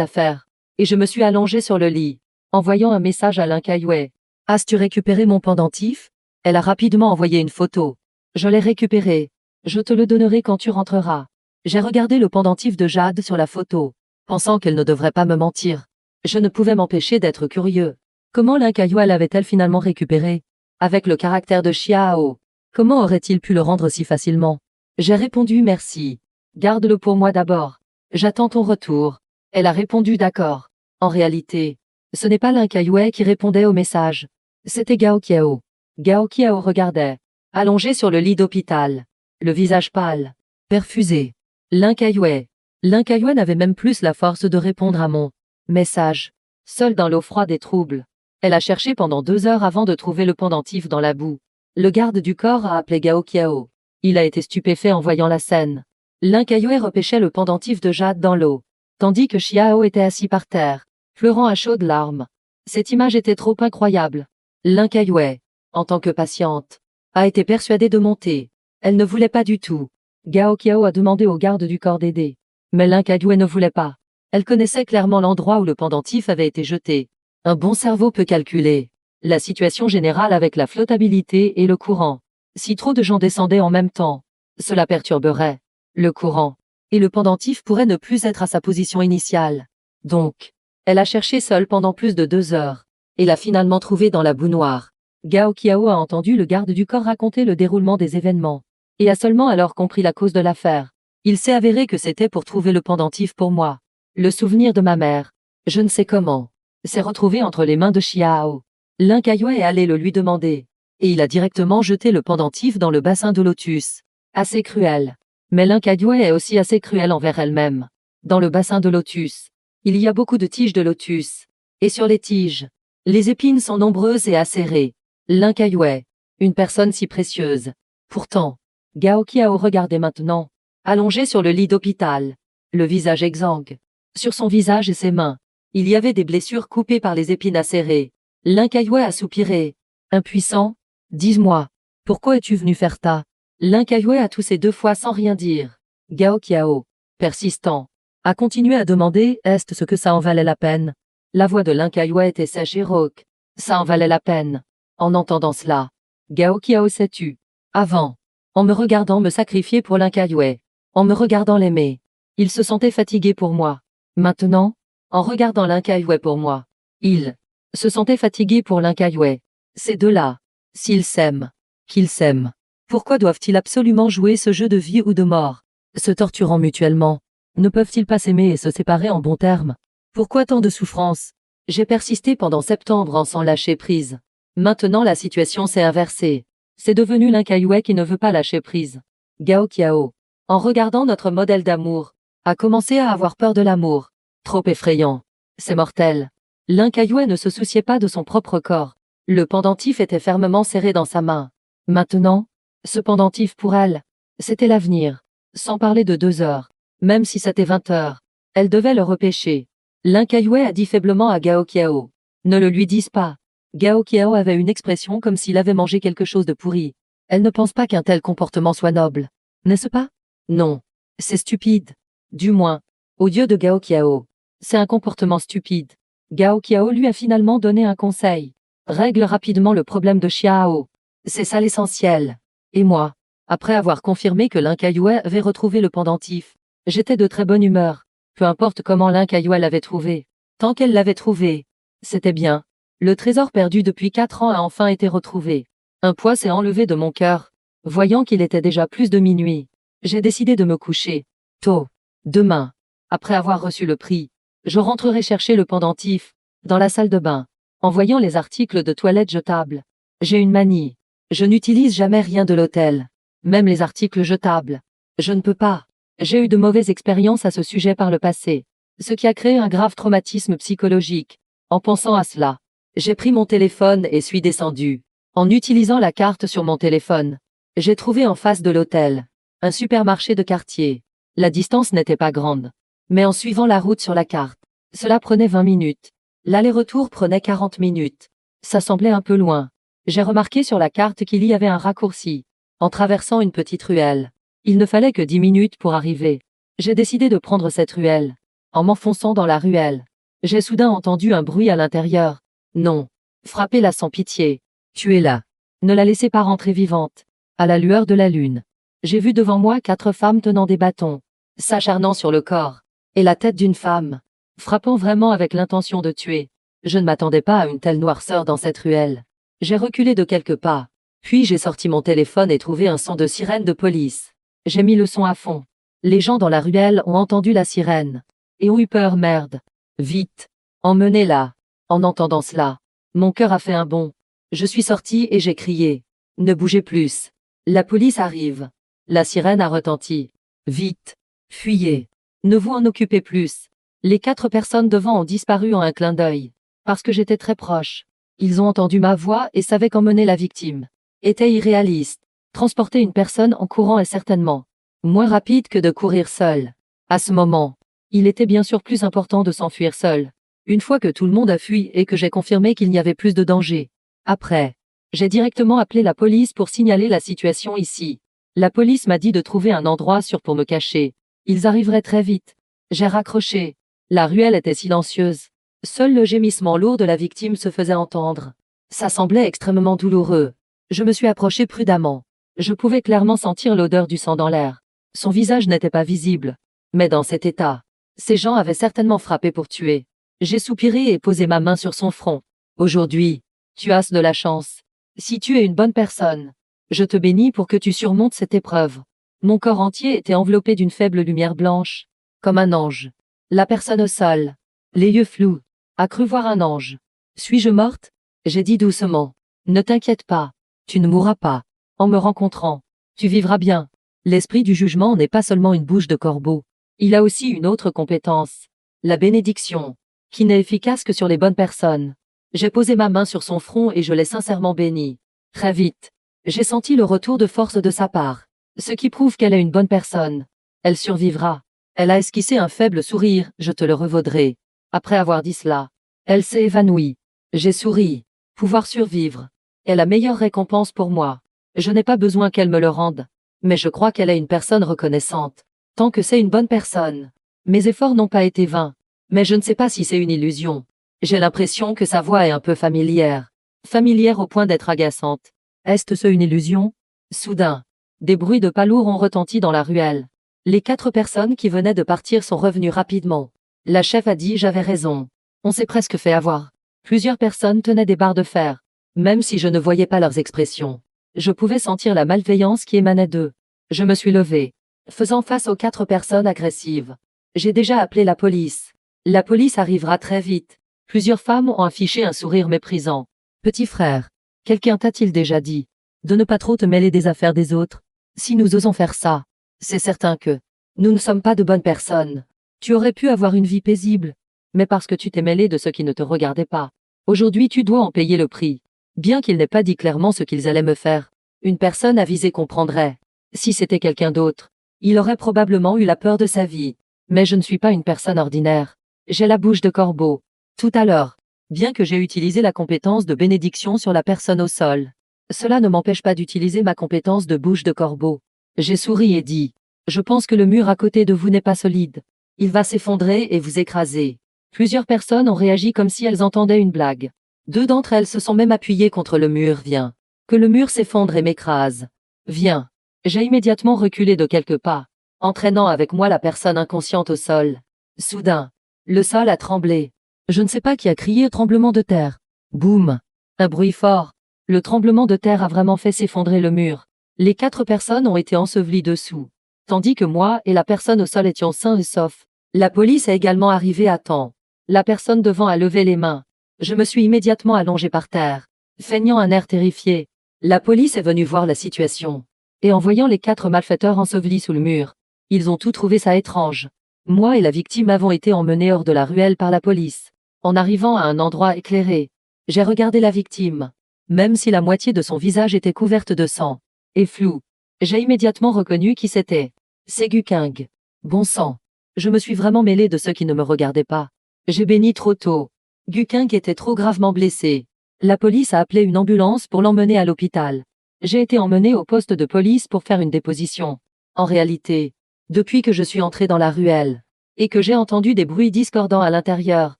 affaires, et je me suis allongé sur le lit, envoyant un message à Linkaiwei. As-tu récupéré mon pendentif? Elle a rapidement envoyé une photo. Je l'ai récupéré. Je te le donnerai quand tu rentreras. J'ai regardé le pendentif de Jade sur la photo, pensant qu'elle ne devrait pas me mentir. Je ne pouvais m'empêcher d'être curieux. Comment Linkaiwei l'avait-elle finalement récupéré? Avec le caractère de Xiao, comment aurait-il pu le rendre si facilement? J'ai répondu merci. Garde-le pour moi d'abord. J'attends ton retour. Elle a répondu d'accord. En réalité, ce n'est pas Linkaiwei qui répondait au message. C'était Gao Qiao. Gao Qiao regardait, allongé sur le lit d'hôpital, le visage pâle, perfusé. Linkaiwei n'avait même plus la force de répondre à mon message. Seule dans l'eau froide et trouble, elle a cherché pendant 2 heures avant de trouver le pendentif dans la boue. Le garde du corps a appelé Gao Qiao. Il a été stupéfait en voyant la scène. Linkaiwei repêchait le pendentif de Jade dans l'eau. tandis que Xiao était assis par terre, pleurant à chaudes larmes. Cette image était trop incroyable. Lin Kaiwei, en tant que patiente, a été persuadée de monter. Elle ne voulait pas du tout. Gao Qiao a demandé au garde du corps d'aider. Mais Lin Kaiwei ne voulait pas. Elle connaissait clairement l'endroit où le pendentif avait été jeté. Un bon cerveau peut calculer la situation générale avec la flottabilité et le courant. Si trop de gens descendaient en même temps, cela perturberait le courant, et le pendentif pourrait ne plus être à sa position initiale. Donc, elle a cherché seule pendant plus de 2 heures, et l'a finalement trouvé dans la boue noire. Gao Qiao a entendu le garde du corps raconter le déroulement des événements, et a seulement alors compris la cause de l'affaire. Il s'est avéré que c'était pour trouver le pendentif pour moi. Le souvenir de ma mère, je ne sais comment, s'est retrouvé entre les mains de Xiao. Lin Kaiwei est allé le lui demander, et il a directement jeté le pendentif dans le bassin de lotus. Assez cruel. Mais Lin Kaiwei est aussi assez cruelle envers elle-même. Dans le bassin de lotus, il y a beaucoup de tiges de lotus. Et sur les tiges, les épines sont nombreuses et acérées. Lin Kaiwei, une personne si précieuse. Pourtant, Gao Qiao regardait maintenant, allongé sur le lit d'hôpital, le visage exsangue. Sur son visage et ses mains, il y avait des blessures coupées par les épines acérées. Lin Kaiwei a soupiré. Impuissant, dis-moi, pourquoi es-tu venu faire ta? Lin Kaiwei a toussé 2 fois sans rien dire. Gao Qiao, persistant, a continué à demander est-ce ce que ça en valait la peine? La voix de Lin Kaiwei était sèche et rauque. Ça en valait la peine. En entendant cela, Gao Qiao s'est tu. Avant, en me regardant me sacrifier pour Lin Kaiwei, en me regardant l'aimer, il se sentait fatigué pour moi. Maintenant, en regardant Lin Kaiwei pour moi, il se sentait fatigué pour Lin Kaiwei. Ces deux-là, s'ils s'aiment, qu'ils s'aiment, pourquoi doivent-ils absolument jouer ce jeu de vie ou de mort, se torturant mutuellement? Ne peuvent-ils pas s'aimer et se séparer en bons termes? Pourquoi tant de souffrance? J'ai persisté pendant septembre en sans lâcher prise. Maintenant la situation s'est inversée. C'est devenu Lin Kaiwei qui ne veut pas lâcher prise. Gao Qiao, en regardant notre modèle d'amour, a commencé à avoir peur de l'amour. Trop effrayant. C'est mortel. Lin Kaiwei ne se souciait pas de son propre corps. Le pendentif était fermement serré dans sa main. Maintenant, ce pendentif pour elle, c'était l'avenir. Sans parler de 2 heures. Même si c'était 20 heures, elle devait le repêcher. Lin Kaiwei a dit faiblement à Gao Qiao. Ne le lui dise pas. Gao Qiao avait une expression comme s'il avait mangé quelque chose de pourri. Elle ne pense pas qu'un tel comportement soit noble. N'est-ce pas? Non. C'est stupide. Du moins, aux yeux de Gao Qiao, c'est un comportement stupide. Gao Qiao lui a finalement donné un conseil. Règle rapidement le problème de Xiao. C'est ça l'essentiel. Et moi, après avoir confirmé que Lin Kaiwei avait retrouvé le pendentif, j'étais de très bonne humeur. Peu importe comment Lin Kaiwei l'avait trouvé. Tant qu'elle l'avait trouvé, c'était bien. Le trésor perdu depuis 4 ans a enfin été retrouvé. Un poids s'est enlevé de mon cœur. Voyant qu'il était déjà plus de minuit, j'ai décidé de me coucher tôt. Demain, après avoir reçu le prix, je rentrerai chercher le pendentif dans la salle de bain. En voyant les articles de toilette jetables, j'ai une manie. Je n'utilise jamais rien de l'hôtel. Même les articles jetables. Je ne peux pas. J'ai eu de mauvaises expériences à ce sujet par le passé, ce qui a créé un grave traumatisme psychologique. En pensant à cela, j'ai pris mon téléphone et suis descendu. En utilisant la carte sur mon téléphone, j'ai trouvé en face de l'hôtel un supermarché de quartier. La distance n'était pas grande, mais en suivant la route sur la carte, cela prenait 20 minutes. L'aller-retour prenait 40 minutes. Ça semblait un peu loin. J'ai remarqué sur la carte qu'il y avait un raccourci. En traversant une petite ruelle, il ne fallait que 10 minutes pour arriver. J'ai décidé de prendre cette ruelle. En m'enfonçant dans la ruelle, j'ai soudain entendu un bruit à l'intérieur. Non. Frappez-la sans pitié. Tuez-la. Ne la laissez pas rentrer vivante. À la lueur de la lune, j'ai vu devant moi 4 femmes tenant des bâtons, s'acharnant sur le corps, et la tête d'une femme, frappant vraiment avec l'intention de tuer. Je ne m'attendais pas à une telle noirceur dans cette ruelle. J'ai reculé de quelques pas, puis j'ai sorti mon téléphone et trouvé un son de sirène de police. J'ai mis le son à fond. Les gens dans la ruelle ont entendu la sirène, et ont eu peur. Merde. Vite. Emmenez-la. En entendant cela, mon cœur a fait un bond. Je suis sorti et j'ai crié. Ne bougez plus. La police arrive. La sirène a retenti. Vite. Fuyez. Ne vous en occupez plus. Les 4 personnes devant ont disparu en un clin d'œil. Parce que j'étais très proche. Ils ont entendu ma voix et savaient qu'emmener la victime était irréaliste. Transporter une personne en courant est certainement moins rapide que de courir seul. À ce moment, Il était bien sûr plus important de s'enfuir seul. Une fois que tout le monde a fui et que j'ai confirmé qu'il n'y avait plus de danger. Après, j'ai directement appelé la police pour signaler la situation ici. La police m'a dit de trouver un endroit sûr pour me cacher. Ils arriveraient très vite. J'ai raccroché. La ruelle était silencieuse. Seul le gémissement lourd de la victime se faisait entendre. Ça semblait extrêmement douloureux. Je me suis approché prudemment. Je pouvais clairement sentir l'odeur du sang dans l'air. Son visage n'était pas visible. Mais dans cet état, ces gens avaient certainement frappé pour tuer. J'ai soupiré et posé ma main sur son front. Aujourd'hui, tu as de la chance. Si tu es une bonne personne, je te bénis pour que tu surmontes cette épreuve. Mon corps entier était enveloppé d'une faible lumière blanche, comme un ange. La personne au sol, les yeux flous, a cru voir un ange. Suis-je morte? J'ai dit doucement. Ne t'inquiète pas, tu ne mourras pas. En me rencontrant, tu vivras bien. L'esprit du jugement n'est pas seulement une bouche de corbeau. Il a aussi une autre compétence, la bénédiction, qui n'est efficace que sur les bonnes personnes. J'ai posé ma main sur son front et je l'ai sincèrement béni. Très vite, j'ai senti le retour de force de sa part, ce qui prouve qu'elle est une bonne personne. Elle survivra. Elle a esquissé un faible sourire, je te le revaudrai. Après avoir dit cela, elle s'est évanouie. J'ai souri. Pouvoir survivre est la meilleure récompense pour moi. Je n'ai pas besoin qu'elle me le rende. Mais je crois qu'elle est une personne reconnaissante. Tant que c'est une bonne personne. Mes efforts n'ont pas été vains. Mais je ne sais pas si c'est une illusion. J'ai l'impression que sa voix est un peu familière. Familière au point d'être agaçante. Est-ce une illusion? Soudain, des bruits de pas lourds ont retenti dans la ruelle. Les 4 personnes qui venaient de partir sont revenues rapidement. La chef a dit j'avais raison. On s'est presque fait avoir. Plusieurs personnes tenaient des barres de fer. Même si je ne voyais pas leurs expressions. Je pouvais sentir la malveillance qui émanait d'eux. Je me suis levé, faisant face aux 4 personnes agressives. J'ai déjà appelé la police. La police arrivera très vite. Plusieurs femmes ont affiché un sourire méprisant. Petit frère, quelqu'un t'a-t-il déjà dit de ne pas trop te mêler des affaires des autres? Si nous osons faire ça, c'est certain que nous ne sommes pas de bonnes personnes. Tu aurais pu avoir une vie paisible, mais parce que tu t'es mêlé de ce qui ne te regardait pas. Aujourd'hui tu dois en payer le prix. Bien qu'il n'ait pas dit clairement ce qu'ils allaient me faire, une personne avisée comprendrait. Si c'était quelqu'un d'autre, il aurait probablement eu la peur de sa vie. Mais je ne suis pas une personne ordinaire. J'ai la bouche de corbeau. Tout à l'heure, bien que j'ai utilisé la compétence de bénédiction sur la personne au sol, cela ne m'empêche pas d'utiliser ma compétence de bouche de corbeau. J'ai souri et dit, je pense que le mur à côté de vous n'est pas solide. Il va s'effondrer et vous écraser. Plusieurs personnes ont réagi comme si elles entendaient une blague. 2 d'entre elles se sont même appuyées contre le mur. Viens. Que le mur s'effondre et m'écrase. Viens. J'ai immédiatement reculé de quelques pas, entraînant avec moi la personne inconsciente au sol. Soudain, le sol a tremblé. Je ne sais pas qui a crié tremblement de terre. Boum. Un bruit fort. Le tremblement de terre a vraiment fait s'effondrer le mur. Les 4 personnes ont été ensevelies dessous. Tandis que moi et la personne au sol étions sains et saufs. La police est également arrivée à temps. La personne devant a levé les mains. Je me suis immédiatement allongé par terre, feignant un air terrifié. La police est venue voir la situation. Et en voyant les 4 malfaiteurs ensevelis sous le mur, ils ont tout trouvé ça étrange. Moi et la victime avons été emmenés hors de la ruelle par la police. En arrivant à un endroit éclairé, j'ai regardé la victime. Même si la moitié de son visage était couverte de sang et floue, j'ai immédiatement reconnu qui c'était. C'est Guking. Bon sang. Je me suis vraiment mêlé de ceux qui ne me regardaient pas. J'ai béni trop tôt. Guking était trop gravement blessé. La police a appelé une ambulance pour l'emmener à l'hôpital. J'ai été emmené au poste de police pour faire une déposition. En réalité, depuis que je suis entré dans la ruelle, et que j'ai entendu des bruits discordants à l'intérieur,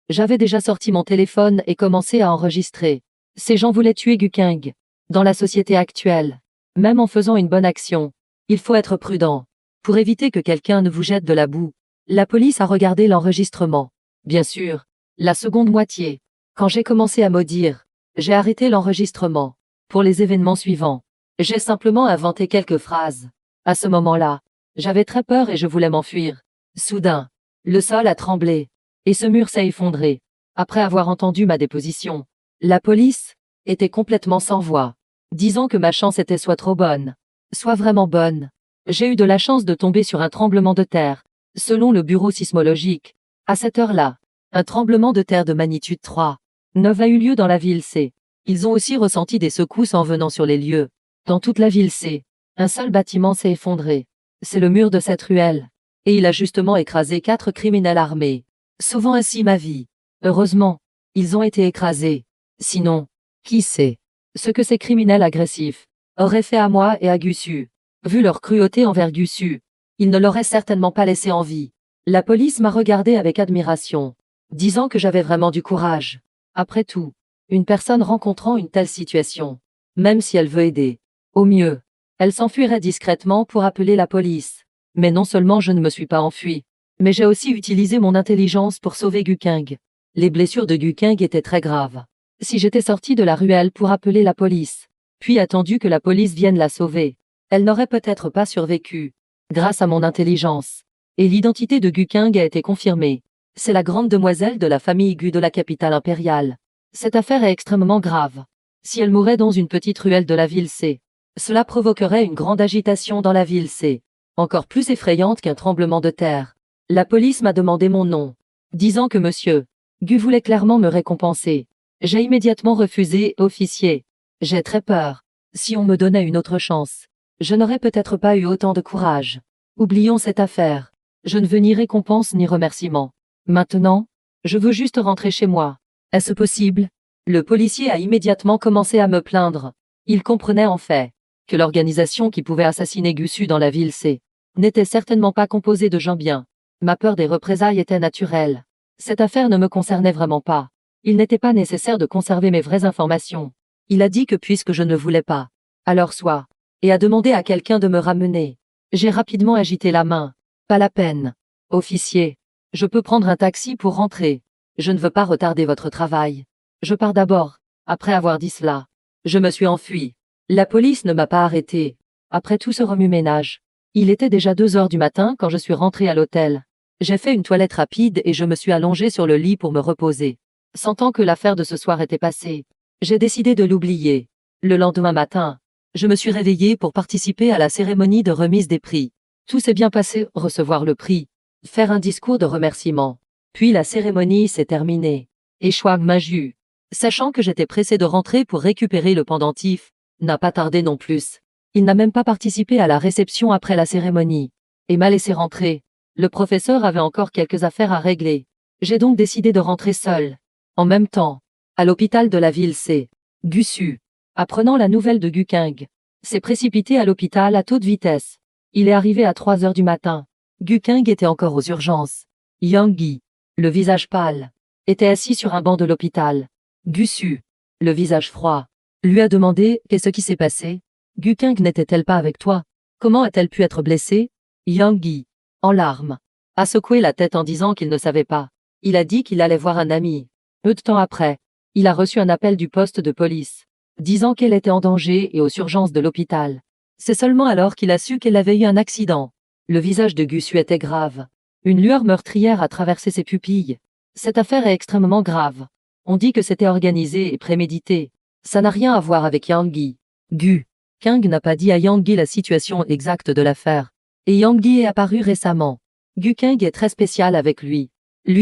j'avais déjà sorti mon téléphone et commencé à enregistrer. Ces gens voulaient tuer Guking. Dans la société actuelle, même en faisant une bonne action, il faut être prudent. Pour éviter que quelqu'un ne vous jette de la boue, la police a regardé l'enregistrement. Bien sûr, la seconde moitié. Quand j'ai commencé à maudire, j'ai arrêté l'enregistrement. Pour les événements suivants, j'ai simplement inventé quelques phrases. À ce moment-là, j'avais très peur et je voulais m'enfuir. Soudain, le sol a tremblé, et ce mur s'est effondré. Après avoir entendu ma déposition, la police était complètement sans voix, disant que ma chance était soit trop bonne, soit vraiment bonne. J'ai eu de la chance de tomber sur un tremblement de terre. Selon le bureau sismologique, à cette heure-là, un tremblement de terre de magnitude 3,9 a eu lieu dans la ville C. Ils ont aussi ressenti des secousses en venant sur les lieux. Dans toute la ville C, un seul bâtiment s'est effondré. C'est le mur de cette ruelle. Et il a justement écrasé 4 criminels armés, sauvant ainsi ma vie. Heureusement, ils ont été écrasés. Sinon, qui sait ce que ces criminels agressifs auraient fait à moi et à Gussu. Vu leur cruauté envers Gussu, ils ne l'auraient certainement pas laissé en vie. La police m'a regardé avec admiration, disant que j'avais vraiment du courage. Après tout, une personne rencontrant une telle situation, même si elle veut aider, au mieux, elle s'enfuirait discrètement pour appeler la police. Mais non seulement je ne me suis pas enfui, mais j'ai aussi utilisé mon intelligence pour sauver Gukeng. Les blessures de Gukeng étaient très graves. Si j'étais sorti de la ruelle pour appeler la police, puis attendu que la police vienne la sauver, elle n'aurait peut-être pas survécu. Grâce à mon intelligence. Et l'identité de Gukeng a été confirmée. C'est la grande demoiselle de la famille Gu de la capitale impériale. Cette affaire est extrêmement grave. Si elle mourait dans une petite ruelle de la ville C, cela provoquerait une grande agitation dans la ville C, encore plus effrayante qu'un tremblement de terre. La police m'a demandé mon nom, disant que monsieur Gu voulait clairement me récompenser. J'ai immédiatement refusé, officier. J'ai très peur. Si on me donnait une autre chance, je n'aurais peut-être pas eu autant de courage. Oublions cette affaire. Je ne veux ni récompense ni remerciement. Maintenant, je veux juste rentrer chez moi. Est-ce possible? Le policier a immédiatement commencé à me plaindre. Il comprenait en fait que l'organisation qui pouvait assassiner Gussu dans la ville C n'était certainement pas composée de gens bien. Ma peur des représailles était naturelle. Cette affaire ne me concernait vraiment pas. Il n'était pas nécessaire de conserver mes vraies informations. Il a dit que puisque je ne voulais pas, alors soit, et a demandé à quelqu'un de me ramener. J'ai rapidement agité la main. Pas la peine. Officier, je peux prendre un taxi pour rentrer. Je ne veux pas retarder votre travail. Je pars d'abord. Après avoir dit cela, je me suis enfui. La police ne m'a pas arrêté. Après tout ce remue-ménage, il était déjà 2 heures du matin quand je suis rentré à l'hôtel. J'ai fait une toilette rapide et je me suis allongé sur le lit pour me reposer. Sentant que l'affaire de ce soir était passée, j'ai décidé de l'oublier. Le lendemain matin, je me suis réveillé pour participer à la cérémonie de remise des prix. Tout s'est bien passé, recevoir le prix, faire un discours de remerciement. Puis la cérémonie s'est terminée. Et Shuang Maju, sachant que j'étais pressé de rentrer pour récupérer le pendentif, n'a pas tardé non plus. Il n'a même pas participé à la réception après la cérémonie, et m'a laissé rentrer. Le professeur avait encore quelques affaires à régler. J'ai donc décidé de rentrer seul. En même temps, à l'hôpital de la ville C, Gussu, apprenant la nouvelle de Gukeng, s'est précipité à l'hôpital à toute vitesse. Il est arrivé à 3 heures du matin. Gukeng était encore aux urgences. Yang Yi, le visage pâle, était assis sur un banc de l'hôpital. Gussu, le visage froid, lui a demandé « Qu'est-ce qui s'est passé? Gukeng n'était-elle pas avec toi? Comment a-t-elle pu être blessée ?» Yang Yi, en larmes, a secoué la tête en disant qu'il ne savait pas. Il a dit qu'il allait voir un ami. Peu de temps après, il a reçu un appel du poste de police, disant qu'elle était en danger et aux urgences de l'hôpital. C'est seulement alors qu'il a su qu'elle avait eu un accident. Le visage de Gussu était grave. Une lueur meurtrière a traversé ses pupilles. Cette affaire est extrêmement grave. On dit que c'était organisé et prémédité. Ça n'a rien à voir avec Yang Yi. Gukeng n'a pas dit à Yang Yi la situation exacte de l'affaire. Et Yang Yi est apparu récemment. Gukeng est très spécial avec lui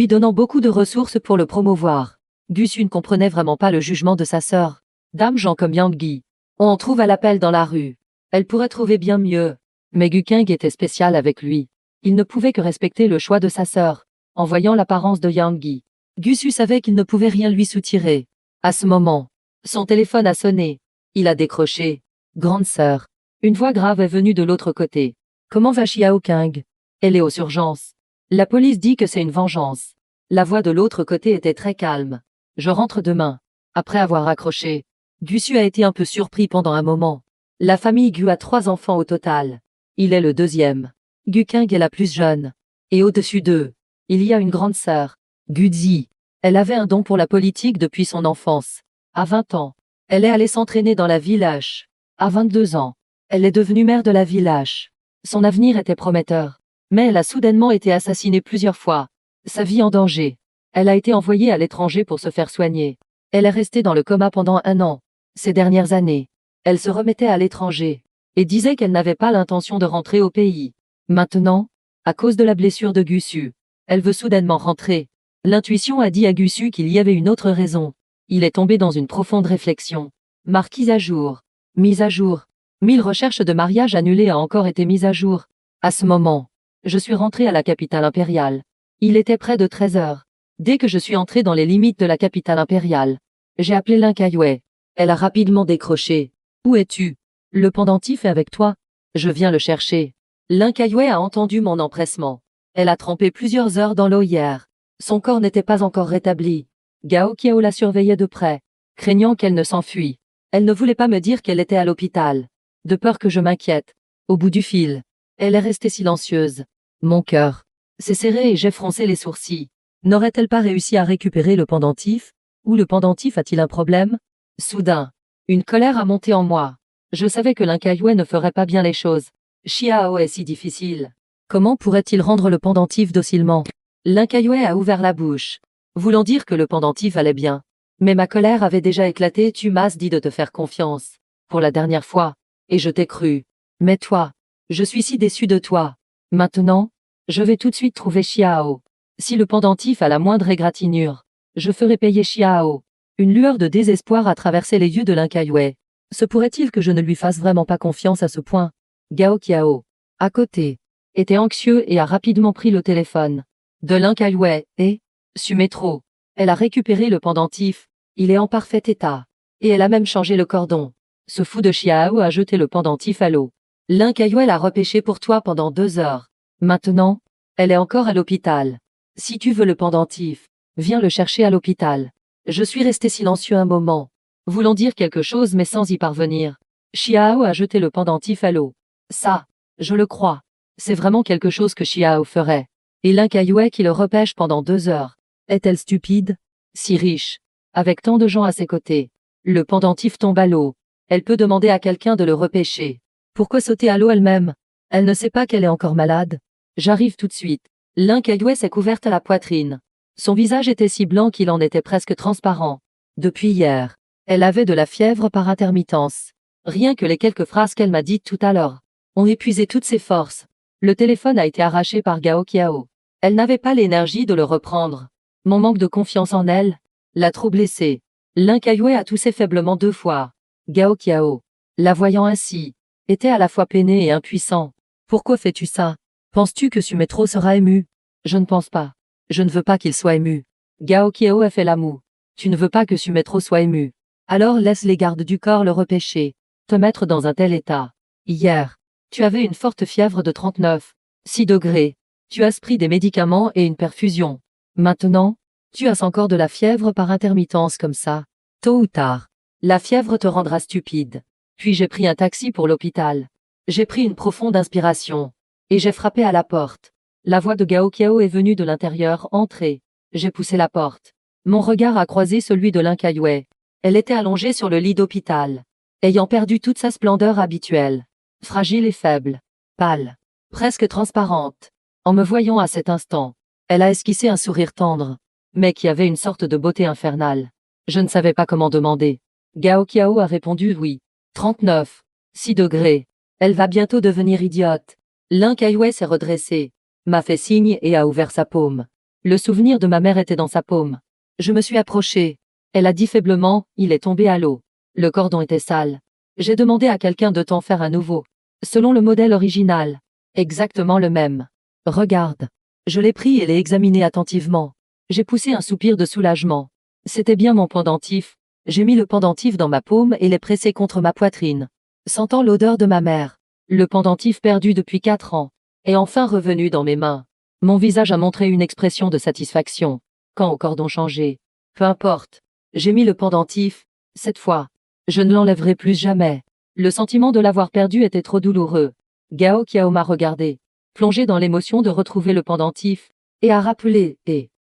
donnant beaucoup de ressources pour le promouvoir. Gussu ne comprenait vraiment pas le jugement de sa sœur. Dame gens comme Yang Yi, on en trouve à l'appel dans la rue. Elle pourrait trouver bien mieux. Mais Gukeng était spécial avec lui. Il ne pouvait que respecter le choix de sa sœur. En voyant l'apparence de Yang Yi, Gussu savait qu'il ne pouvait rien lui soutirer. À ce moment, son téléphone a sonné. Il a décroché. Grande sœur. Une voix grave est venue de l'autre côté. Comment va Xiaokeng? Elle est aux urgences. La police dit que c'est une vengeance. La voix de l'autre côté était très calme. Je rentre demain. Après avoir raccroché, Gussu a été un peu surpris pendant un moment. La famille Gu a 3 enfants au total. Il est le deuxième. Gukeng est la plus jeune. Et au-dessus d'eux, il y a une grande sœur, Guzi. Elle avait un don pour la politique depuis son enfance. À 20 ans, elle est allée s'entraîner dans la ville H. À 22 ans, elle est devenue maire de la ville H. Son avenir était prometteur. Mais elle a soudainement été assassinée plusieurs fois. Sa vie en danger. Elle a été envoyée à l'étranger pour se faire soigner. Elle est restée dans le coma pendant 1 an. Ces dernières années, elle se remettait à l'étranger et disait qu'elle n'avait pas l'intention de rentrer au pays. Maintenant, à cause de la blessure de Gussu, elle veut soudainement rentrer. L'intuition a dit à Gussu qu'il y avait une autre raison. Il est tombé dans une profonde réflexion. Marquise à jour. Mise à jour. 1000 recherches de mariage annulées a encore été mise à jour. À ce moment, Je suis rentré à la capitale impériale. Il était près de 13 heures. Dès que je suis entré dans les limites de la capitale impériale, j'ai appelé Lin Kaiwei. Elle a rapidement décroché. Où es-tu? Le pendentif est avec toi. Je viens le chercher. Lin Kaiwei a entendu mon empressement. Elle a trempé plusieurs heures dans l'eau hier. Son corps n'était pas encore rétabli. Gao Qiao la surveillait de près, craignant qu'elle ne s'enfuit. Elle ne voulait pas me dire qu'elle était à l'hôpital, de peur que je m'inquiète. Au bout du fil, elle est restée silencieuse. Mon cœur s'est serré et j'ai froncé les sourcils. N'aurait-elle pas réussi à récupérer le pendentif? Ou le pendentif a-t-il un problème? Soudain, une colère a monté en moi. Je savais que Lin Kaiwei ne ferait pas bien les choses. Xiao est si difficile. Comment pourrait-il rendre le pendentif docilement? Lin Kaiwei a ouvert la bouche, voulant dire que le pendentif allait bien. Mais ma colère avait déjà éclaté. Tu m'as dit de te faire confiance, pour la dernière fois, et je t'ai cru. Mais toi, je suis si déçu de toi. Maintenant, je vais tout de suite trouver Xiao. Si le pendentif a la moindre égratignure, je ferai payer Xiao. Une lueur de désespoir a traversé les yeux de Lin Kaiwei. Se pourrait-il que je ne lui fasse vraiment pas confiance à ce point? Gao Qiao, à côté, était anxieux et a rapidement pris le téléphone de Lin Kaiwei et Sumetro. Elle a récupéré le pendentif. Il est en parfait état. Et elle a même changé le cordon. Ce fou de Xiao a jeté le pendentif à l'eau. Lin Kaiwei l'a repêché pour toi pendant 2 heures. Maintenant, elle est encore à l'hôpital. Si tu veux le pendentif, viens le chercher à l'hôpital. Je suis resté silencieux un moment, voulant dire quelque chose mais sans y parvenir. Xiao a jeté le pendentif à l'eau. Ça, je le crois. C'est vraiment quelque chose que Xiao ferait. Et Lin Kaiwei qui le repêche pendant 2 heures. Est-elle stupide? Si riche, avec tant de gens à ses côtés. Le pendentif tombe à l'eau. Elle peut demander à quelqu'un de le repêcher. Pourquoi sauter à l'eau elle-même? Elle ne sait pas qu'elle est encore malade. J'arrive tout de suite. Lin Kaiwei s'est couverte à la poitrine. Son visage était si blanc qu'il en était presque transparent. Depuis hier, elle avait de la fièvre par intermittence. Rien que les quelques phrases qu'elle m'a dites tout à l'heure ont épuisé toutes ses forces. Le téléphone a été arraché par Gao Qiao. Elle n'avait pas l'énergie de le reprendre. Mon manque de confiance en elle l'a trop blessée. Lin Kaiwei a toussé faiblement 2 fois. Gao Qiao, la voyant ainsi, était à la fois peiné et impuissant. Pourquoi fais-tu ça? Penses-tu que Sumetro sera ému? Je ne pense pas. Je ne veux pas qu'il soit ému. Gao Qiao a fait la moue. Tu ne veux pas que Sumetro soit ému. Alors laisse les gardes du corps le repêcher. Te mettre dans un tel état. Hier, tu avais une forte fièvre de 39,6 degrés. Tu as pris des médicaments et une perfusion. Maintenant, tu as encore de la fièvre par intermittence comme ça. Tôt ou tard, la fièvre te rendra stupide. Puis j'ai pris un taxi pour l'hôpital. J'ai pris une profonde inspiration. Et j'ai frappé à la porte. La voix de Gao Qiao est venue de l'intérieur. Entrez. J'ai poussé la porte. Mon regard a croisé celui de Lin Kaiwei. Elle était allongée sur le lit d'hôpital, ayant perdu toute sa splendeur habituelle. Fragile et faible. Pâle. Presque transparente. En me voyant à cet instant, elle a esquissé un sourire tendre, mais qui avait une sorte de beauté infernale. Je ne savais pas comment demander. Gao Qiao a répondu oui. 39,6 degrés. Elle va bientôt devenir idiote. Lin Kaiwei s'est redressé, m'a fait signe et a ouvert sa paume. Le souvenir de ma mère était dans sa paume. Je me suis approché. Elle a dit faiblement, il est tombé à l'eau. Le cordon était sale. J'ai demandé à quelqu'un de t'en faire un nouveau. Selon le modèle original. Exactement le même. Regarde. Je l'ai pris et l'ai examiné attentivement. J'ai poussé un soupir de soulagement. C'était bien mon pendentif. J'ai mis le pendentif dans ma paume et l'ai pressé contre ma poitrine. Sentant l'odeur de ma mère. Le pendentif perdu depuis 4 ans est enfin revenu dans mes mains. Mon visage a montré une expression de satisfaction. Quand au cordon changé. Peu importe. J'ai mis le pendentif. Cette fois, je ne l'enlèverai plus jamais. Le sentiment de l'avoir perdu était trop douloureux. Gao Qiao m'a regardé, plongé dans l'émotion de retrouver le pendentif, et a rappelé,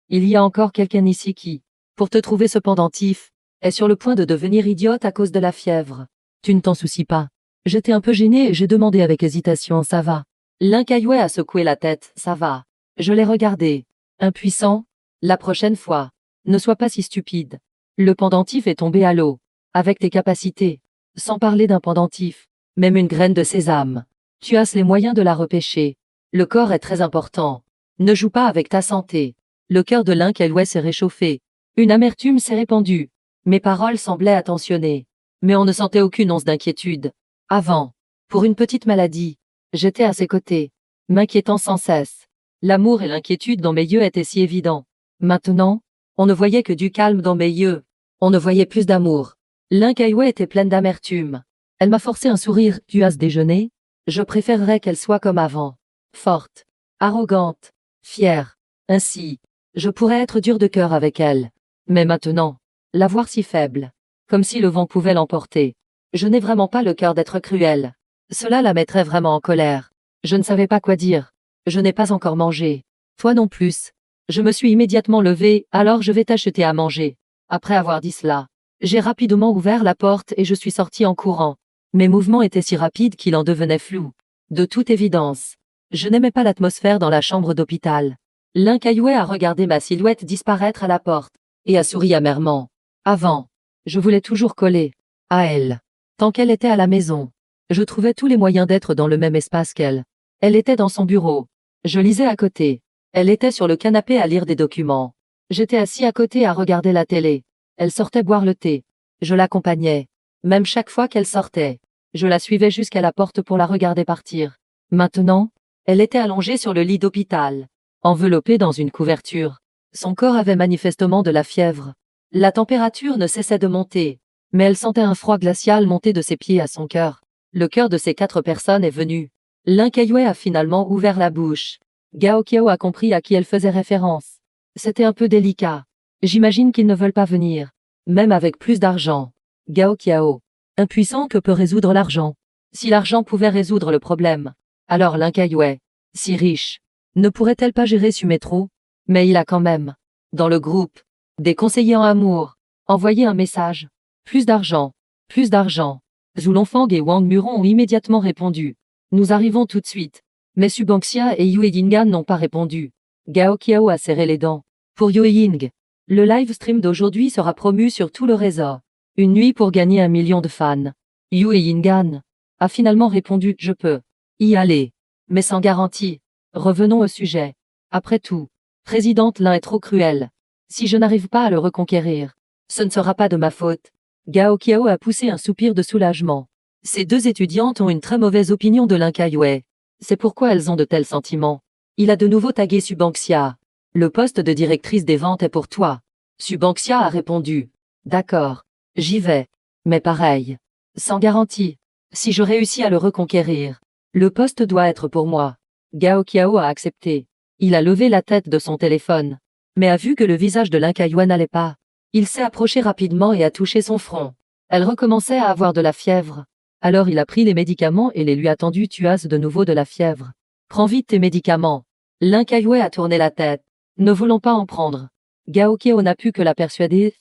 il y a encore quelqu'un ici qui, pour te trouver ce pendentif, est sur le point de devenir idiote à cause de la fièvre. Tu ne t'en soucies pas. J'étais un peu gêné et j'ai demandé avec hésitation, ça va? Lin Kaiwei a secoué la tête, ça va. Je l'ai regardé. Impuissant. La prochaine fois, ne sois pas si stupide. Le pendentif est tombé à l'eau. Avec tes capacités. Sans parler d'un pendentif. Même une graine de sésame. Tu as les moyens de la repêcher. Le corps est très important. Ne joue pas avec ta santé. Le cœur de Lin Kaiwei s'est réchauffé. Une amertume s'est répandue. Mes paroles semblaient attentionnées. Mais on ne sentait aucune once d'inquiétude. Avant, pour une petite maladie, j'étais à ses côtés. m'inquiétant sans cesse. L'amour et l'inquiétude dans mes yeux étaient si évidents. Maintenant, on ne voyait que du calme dans mes yeux. On ne voyait plus d'amour. L'Inkaiwe était pleine d'amertume. Elle m'a forcé un sourire. Tu as ce déjeuner? Je préférerais qu'elle soit comme avant. Forte, arrogante, fière. Ainsi, je pourrais être dur de cœur avec elle. Mais maintenant, la voir si faible, comme si le vent pouvait l'emporter. Je n'ai vraiment pas le cœur d'être cruel. Cela la mettrait vraiment en colère. Je ne savais pas quoi dire. Je n'ai pas encore mangé. Toi non plus. Je me suis immédiatement levée, alors je vais t'acheter à manger. Après avoir dit cela, j'ai rapidement ouvert la porte et je suis sortie en courant. Mes mouvements étaient si rapides qu'il en devenait flou. De toute évidence, je n'aimais pas l'atmosphère dans la chambre d'hôpital. L'Inkaiwe a regardé ma silhouette disparaître à la porte, et a souri amèrement. Avant, je voulais toujours coller à elle. Tant qu'elle était à la maison, je trouvais tous les moyens d'être dans le même espace qu'elle. Elle était dans son bureau. Je lisais à côté. Elle était sur le canapé à lire des documents. J'étais assis à côté à regarder la télé. Elle sortait boire le thé. Je l'accompagnais. Même chaque fois qu'elle sortait, je la suivais jusqu'à la porte pour la regarder partir. Maintenant, elle était allongée sur le lit d'hôpital, enveloppée dans une couverture. Son corps avait manifestement de la fièvre. La température ne cessait de monter, mais elle sentait un froid glacial monter de ses pieds à son cœur. Le cœur de ces 4 personnes est venu. L'Inkaiwe a finalement ouvert la bouche. Gao Kiao a compris à qui elle faisait référence. C'était un peu délicat. J'imagine qu'ils ne veulent pas venir. Même avec plus d'argent. Gao Kiao. Impuissant que peut résoudre l'argent. Si l'argent pouvait résoudre le problème, alors l'Inkaiwe, si riche, ne pourrait-elle pas gérer Sumetro? Mais il a quand même, dans le groupe, des conseillers en amour, envoyé un message. Plus d'argent. Plus d'argent. Zhu Longfang et Wang Muron ont immédiatement répondu. Nous arrivons tout de suite. Mais Subanxia et Yue Yingan n'ont pas répondu. Gao Kiao a serré les dents. Pour Yue Ying, le live stream d'aujourd'hui sera promu sur tout le réseau. Une nuit pour gagner 1 million de fans. Yue Yingan a finalement répondu « Je peux y aller, mais sans garantie. » Revenons au sujet. Après tout, Présidente Lin est trop cruelle. Si je n'arrive pas à le reconquérir, ce ne sera pas de ma faute. Gao Kiao a poussé un soupir de soulagement. Ces 2 étudiantes ont une très mauvaise opinion de l'Inkaiwe. C'est pourquoi elles ont de tels sentiments. Il a de nouveau tagué Subanxia. Le poste de directrice des ventes est pour toi. Subanxia a répondu. D'accord, j'y vais. Mais pareil. Sans garantie. Si je réussis à le reconquérir, le poste doit être pour moi. Gao Kiao a accepté. Il a levé la tête de son téléphone, mais a vu que le visage de l'Inkaiwe n'allait pas. Il s'est approché rapidement et a touché son front. Elle recommençait à avoir de la fièvre. Alors il a pris les médicaments et les lui a tendus. Tu as de nouveau de la fièvre. Prends vite tes médicaments. L'Inkaiwe a tourné la tête, ne voulant pas en prendre. Gao Kiao n'a pu que la persuader.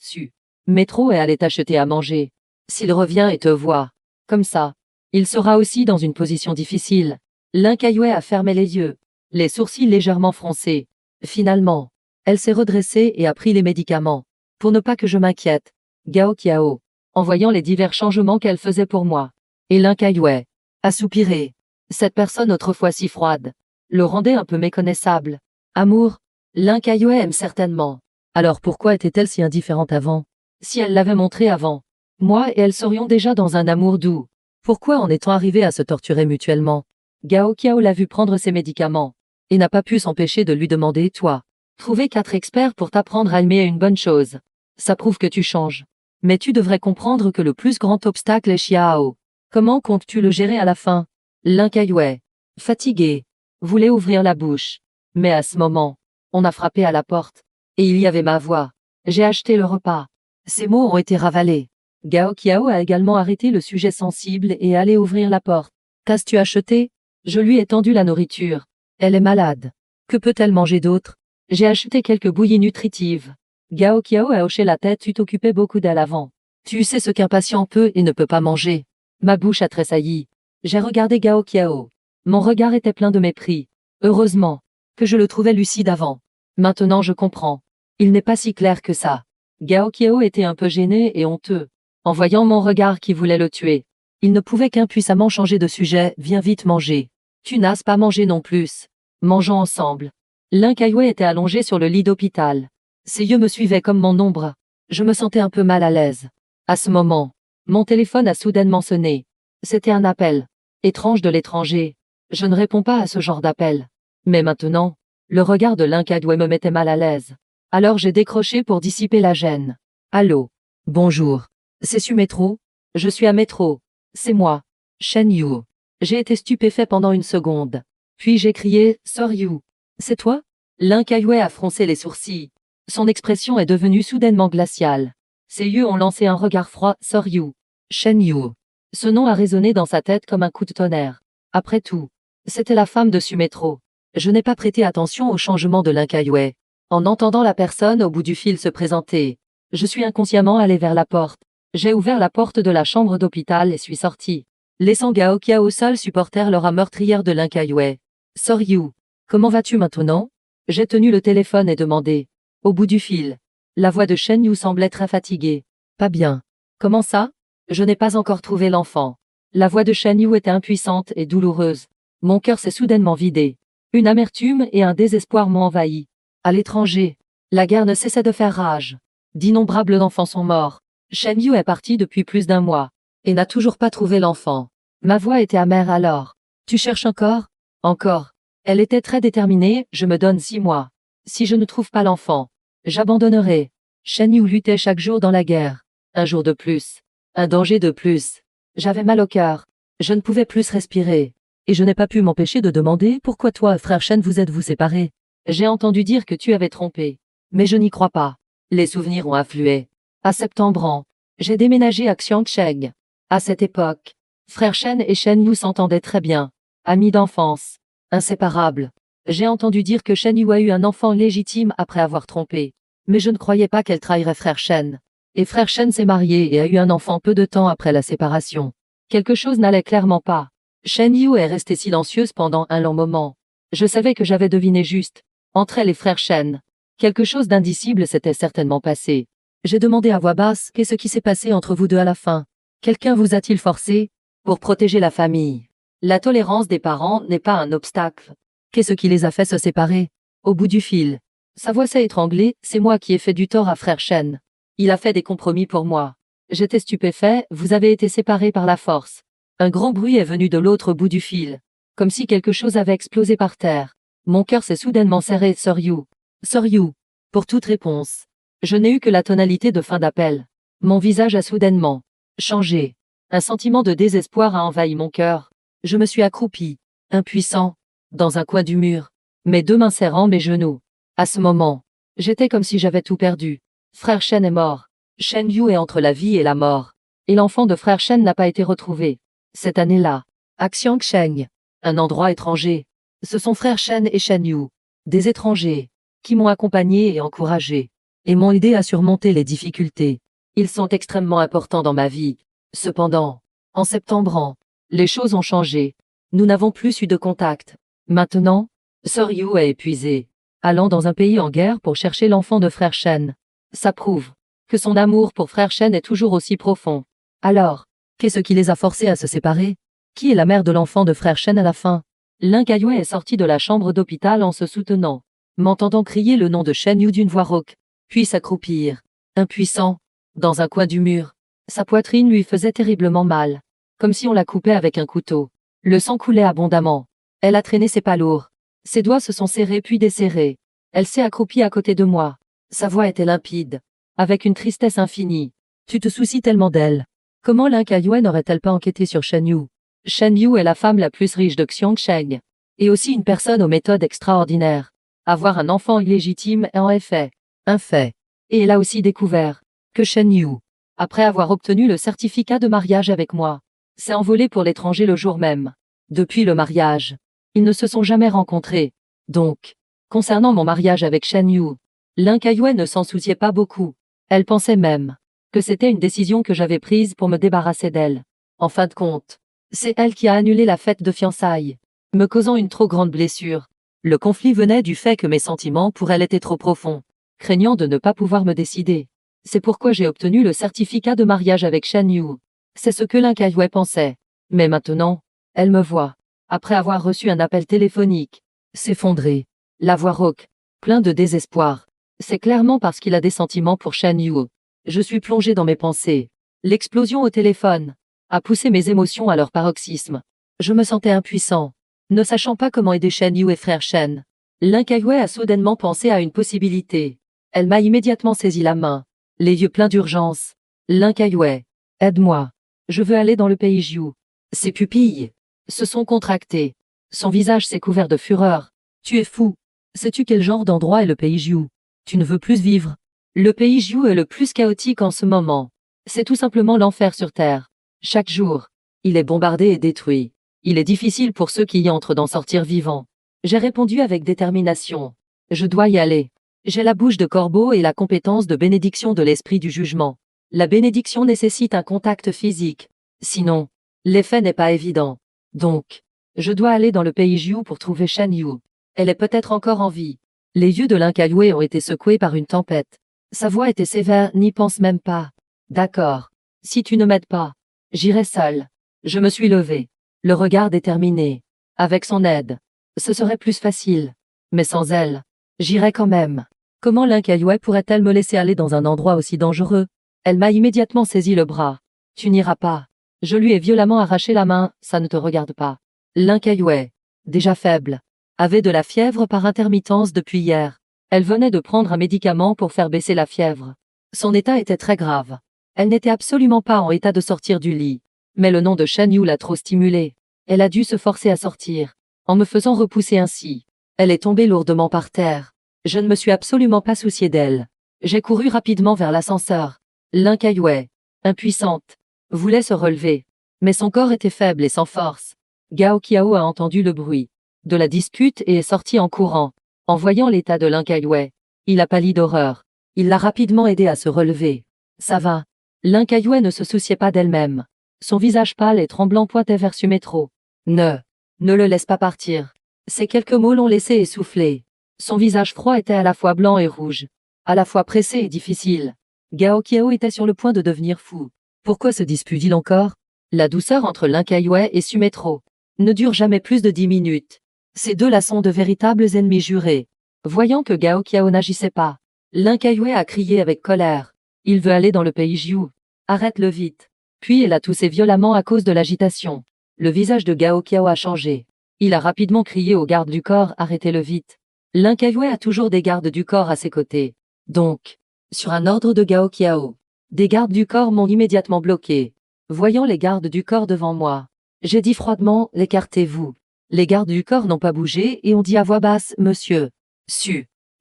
Métro est allé t'acheter à manger. S'il revient et te voit comme ça, il sera aussi dans une position difficile. L'Inkaiwe a fermé les yeux, les sourcils légèrement froncés. Finalement, elle s'est redressée et a pris les médicaments. Pour ne pas que je m'inquiète. Gao Kiao, en voyant les divers changements qu'elle faisait pour moi. Et l'Inkaiwe a soupiré. Cette personne autrefois si froide le rendait un peu méconnaissable. Amour, l'Inkaiwe aime certainement. Alors pourquoi était-elle si indifférente avant? Si elle l'avait montré avant, moi et elle serions déjà dans un amour doux. Pourquoi en est-on arrivé à se torturer mutuellement? Gao Kiao l'a vu prendre ses médicaments, et n'a pas pu s'empêcher de lui demander, toi, trouver 4 experts pour t'apprendre à aimer une bonne chose. Ça prouve que tu changes. Mais tu devrais comprendre que le plus grand obstacle est Xiao. Comment comptes-tu le gérer à la fin? L'Inkaiwe, fatigué, voulait ouvrir la bouche. Mais à ce moment, on a frappé à la porte. Et il y avait ma voix. J'ai acheté le repas. Ces mots ont été ravalés. Gao Kiao a également arrêté le sujet sensible et est allé ouvrir la porte. Qu'as-tu acheté? Je lui ai tendu la nourriture. Elle est malade. Que peut-elle manger d'autre? J'ai acheté quelques bouillies nutritives. Gao Kiao a hoché la tête. Tu t'occupais beaucoup d'elle avant. Tu sais ce qu'un patient peut et ne peut pas manger. Ma bouche a tressailli. J'ai regardé Gao Kiao. Mon regard était plein de mépris. Heureusement que je le trouvais lucide avant. Maintenant je comprends. Il n'est pas si clair que ça. Gao Kiao était un peu gêné et honteux. En voyant mon regard qui voulait le tuer, il ne pouvait qu'impuissamment changer de sujet. Viens vite manger. Tu n'as pas mangé non plus. Mangeons ensemble. L'Inkaiwe était allongé sur le lit d'hôpital. Ses yeux me suivaient comme mon ombre. Je me sentais un peu mal à l'aise. À ce moment, mon téléphone a soudainement sonné. C'était un appel étrange de l'étranger. Je ne réponds pas à ce genre d'appel. Mais maintenant, le regard de l'Inkagway me mettait mal à l'aise. Alors j'ai décroché pour dissiper la gêne. Allô? Bonjour. C'est Su Métro? Je suis à Métro. C'est moi. Shen Yu. J'ai été stupéfait pendant une seconde. Puis j'ai crié, Soryu. C'est toi? L'Inkagway a froncé les sourcils. Son expression est devenue soudainement glaciale. Ses yeux ont lancé un regard froid, Soryu. Shen Yu. Ce nom a résonné dans sa tête comme un coup de tonnerre. Après tout, c'était la femme de Su Métro. Je n'ai pas prêté attention au changement de l'Inkagway. En entendant la personne au bout du fil se présenter, je suis inconsciemment allé vers la porte. J'ai ouvert la porte de la chambre d'hôpital et suis sorti, laissant Gao Kiao seul supporter l'aura meurtrière de l'Inkagway. Soryu, comment vas-tu maintenant? J'ai tenu le téléphone et demandé. Au bout du fil. La voix de Shen Yu semblait très fatiguée. Pas bien. Comment ça? Je n'ai pas encore trouvé l'enfant. La voix de Shen Yu était impuissante et douloureuse. Mon cœur s'est soudainement vidé. Une amertume et un désespoir m'ont envahi. À l'étranger, la guerre ne cessait de faire rage. D'innombrables enfants sont morts. Shen Yu est parti depuis plus d'un mois et n'a toujours pas trouvé l'enfant. Ma voix était amère alors. Tu cherches encore? Encore. Elle était très déterminée, je me donne 6 mois. Si je ne trouve pas l'enfant, j'abandonnerai. Shen Yu luttait chaque jour dans la guerre. Un jour de plus. Un danger de plus. J'avais mal au cœur. Je ne pouvais plus respirer. Et je n'ai pas pu m'empêcher de demander pourquoi toi et frère Shen vous êtes-vous séparés. J'ai entendu dire que tu avais trompé. Mais je n'y crois pas. Les souvenirs ont afflué. À septembre, j'ai déménagé à Xiangcheng. À cette époque, frère Shen et Shen Yu s'entendaient très bien. Amis d'enfance. Inséparables. J'ai entendu dire que Shen Yu a eu un enfant légitime après avoir trompé. Mais je ne croyais pas qu'elle trahirait frère Shen. Et frère Shen s'est marié et a eu un enfant peu de temps après la séparation. Quelque chose n'allait clairement pas. Shen Yu est restée silencieuse pendant un long moment. Je savais que j'avais deviné juste. Entre elle et frère Shen, quelque chose d'indicible s'était certainement passé. J'ai demandé à voix basse, qu'est-ce qui s'est passé entre vous deux à la fin? Quelqu'un vous a-t-il forcé? Pour protéger la famille. La tolérance des parents n'est pas un obstacle. Qu'est-ce qui les a fait se séparer? Au bout du fil. Sa voix s'est étranglée, c'est moi qui ai fait du tort à frère Shen. Il a fait des compromis pour moi. J'étais stupéfait, vous avez été séparés par la force. Un grand bruit est venu de l'autre bout du fil. Comme si quelque chose avait explosé par terre. Mon cœur s'est soudainement serré, Soryu. Soryu. Pour toute réponse. Je n'ai eu que la tonalité de fin d'appel. Mon visage a soudainement changé. Un sentiment de désespoir a envahi mon cœur. Je me suis accroupi, impuissant, dans un coin du mur, mes deux mains serrant mes genoux. À ce moment, j'étais comme si j'avais tout perdu. Frère Shen est mort. Shen Yu est entre la vie et la mort. Et l'enfant de frère Shen n'a pas été retrouvé. Cette année-là, à Xiangcheng, un endroit étranger. Ce sont frère Shen et Shen Yu, des étrangers, qui m'ont accompagné et encouragé, et m'ont aidé à surmonter les difficultés. Ils sont extrêmement importants dans ma vie. Cependant, en septembre, les choses ont changé. Nous n'avons plus eu de contact. Maintenant, Soryu est épuisé, allant dans un pays en guerre pour chercher l'enfant de frère Shen. Ça prouve que son amour pour frère Shen est toujours aussi profond. Alors, qu'est-ce qui les a forcés à se séparer? Qui est la mère de l'enfant de frère Shen à la fin? L'Inkagway est sorti de la chambre d'hôpital en se soutenant, m'entendant crier le nom de Shen Yu d'une voix rauque, puis s'accroupir, impuissant, dans un coin du mur. Sa poitrine lui faisait terriblement mal, comme si on la coupait avec un couteau. Le sang coulait abondamment. Elle a traîné ses pas lourds. Ses doigts se sont serrés puis desserrés. Elle s'est accroupie à côté de moi. Sa voix était limpide, avec une tristesse infinie. Tu te soucies tellement d'elle. Comment l'Inkagway n'aurait-elle pas enquêté sur Shen Yu? Shen Yu est la femme la plus riche de Xiangcheng, et aussi une personne aux méthodes extraordinaires. Avoir un enfant illégitime est en effet un fait. Et elle a aussi découvert que Shen Yu, après avoir obtenu le certificat de mariage avec moi, s'est envolé pour l'étranger le jour même. Depuis le mariage, ils ne se sont jamais rencontrés. Donc, concernant mon mariage avec Shen Yu, l'Inkagway ne s'en souciait pas beaucoup. Elle pensait même que c'était une décision que j'avais prise pour me débarrasser d'elle. En fin de compte, c'est elle qui a annulé la fête de fiançailles, me causant une trop grande blessure. Le conflit venait du fait que mes sentiments pour elle étaient trop profonds, craignant de ne pas pouvoir me décider. C'est pourquoi j'ai obtenu le certificat de mariage avec Shen Yu. C'est ce que l'Inkagway pensait. Mais maintenant, elle me voit, après avoir reçu un appel téléphonique, s'effondrer, la voix rauque, plein de désespoir. C'est clairement parce qu'il a des sentiments pour Shen Yu. Je suis plongé dans mes pensées. L'explosion au téléphone a poussé mes émotions à leur paroxysme. Je me sentais impuissant, Ne sachant pas comment aider Shen Yu et frère Shen, Lin Kaiwei a soudainement pensé à une possibilité. Elle m'a immédiatement saisi la main, les yeux pleins d'urgence. Lin Kaiwei, aide-moi. Je veux aller dans le pays Jiu. Ses pupilles se sont contractées. Son visage s'est couvert de fureur. Tu es fou. Sais-tu quel genre d'endroit est le pays Jiu? Tu ne veux plus vivre. Le pays Jiu est le plus chaotique en ce moment. C'est tout simplement l'enfer sur Terre. Chaque jour, il est bombardé et détruit. Il est difficile pour ceux qui y entrent d'en sortir vivants. J'ai répondu avec détermination. Je dois y aller. J'ai la bouche de corbeau et la compétence de bénédiction de l'esprit du jugement. La bénédiction nécessite un contact physique. Sinon, l'effet n'est pas évident. Donc, je dois aller dans le pays Jiu pour trouver Shen Yu. Elle est peut-être encore en vie. Les yeux de Lin Kaiwei ont été secoués par une tempête. Sa voix était sévère, n'y pense même pas. D'accord. Si tu ne m'aides pas, j'irai seul. Je me suis levé, le regard déterminé. Avec son aide, ce serait plus facile. Mais sans elle, j'irai quand même. Comment Lin Kaiwei pourrait-elle me laisser aller dans un endroit aussi dangereux? Elle m'a immédiatement saisi le bras. Tu n'iras pas. Je lui ai violemment arraché la main, ça ne te regarde pas. Lin Kaiwei, déjà faible, avait de la fièvre par intermittence depuis hier. Elle venait de prendre un médicament pour faire baisser la fièvre. Son état était très grave. Elle n'était absolument pas en état de sortir du lit. Mais le nom de Shen Yu l'a trop stimulée. Elle a dû se forcer à sortir. En me faisant repousser ainsi, elle est tombée lourdement par terre. Je ne me suis absolument pas soucié d'elle. J'ai couru rapidement vers l'ascenseur. Lin Kaiwei, impuissante, voulait se relever. Mais son corps était faible et sans force. Gao Qiao a entendu le bruit de la dispute et est sorti en courant. En voyant l'état de Lin Kaiwei, il a pâli d'horreur. Il l'a rapidement aidé à se relever. Ça va. Lin Kaiwei ne se souciait pas d'elle-même. Son visage pâle et tremblant pointait vers Sumetro. Ne le laisse pas partir. Ces quelques mots l'ont laissé essouffler. Son visage froid était à la fois blanc et rouge, à la fois pressé et difficile. Gao Qiao était sur le point de devenir fou. Pourquoi se dispute-t-il encore? La douceur entre Lin Kaiwei et Sumetro ne dure jamais plus de 10 minutes. Ces deux-là sont de véritables ennemis jurés. Voyant que Gao Qiao n'agissait pas, Lin Kaiwei a crié avec colère. Il veut aller dans le pays Jiu. Arrête-le vite. Puis elle a toussé violemment à cause de l'agitation. Le visage de Gao Qiao a changé. Il a rapidement crié aux gardes du corps, arrêtez-le vite. Lin Kaiwei a toujours des gardes du corps à ses côtés. Donc, sur un ordre de Gao Qiao, des gardes du corps m'ont immédiatement bloqué. Voyant les gardes du corps devant moi, j'ai dit froidement, écartez-vous. Les gardes du corps n'ont pas bougé et ont dit à voix basse, monsieur.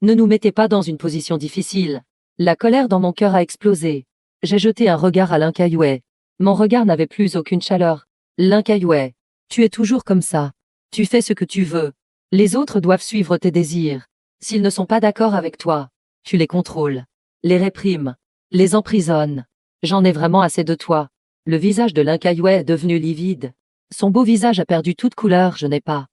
Ne nous mettez pas dans une position difficile. La colère dans mon cœur a explosé. J'ai jeté un regard à Lin Kaiwei. Mon regard n'avait plus aucune chaleur. Lin Kaiwei, tu es toujours comme ça. Tu fais ce que tu veux. Les autres doivent suivre tes désirs. S'ils ne sont pas d'accord avec toi, tu les contrôles, les réprimes, les emprisonnes. J'en ai vraiment assez de toi. Le visage de Lin Kaiwei est devenu livide. Son beau visage a perdu toute couleur, je n'ai pas.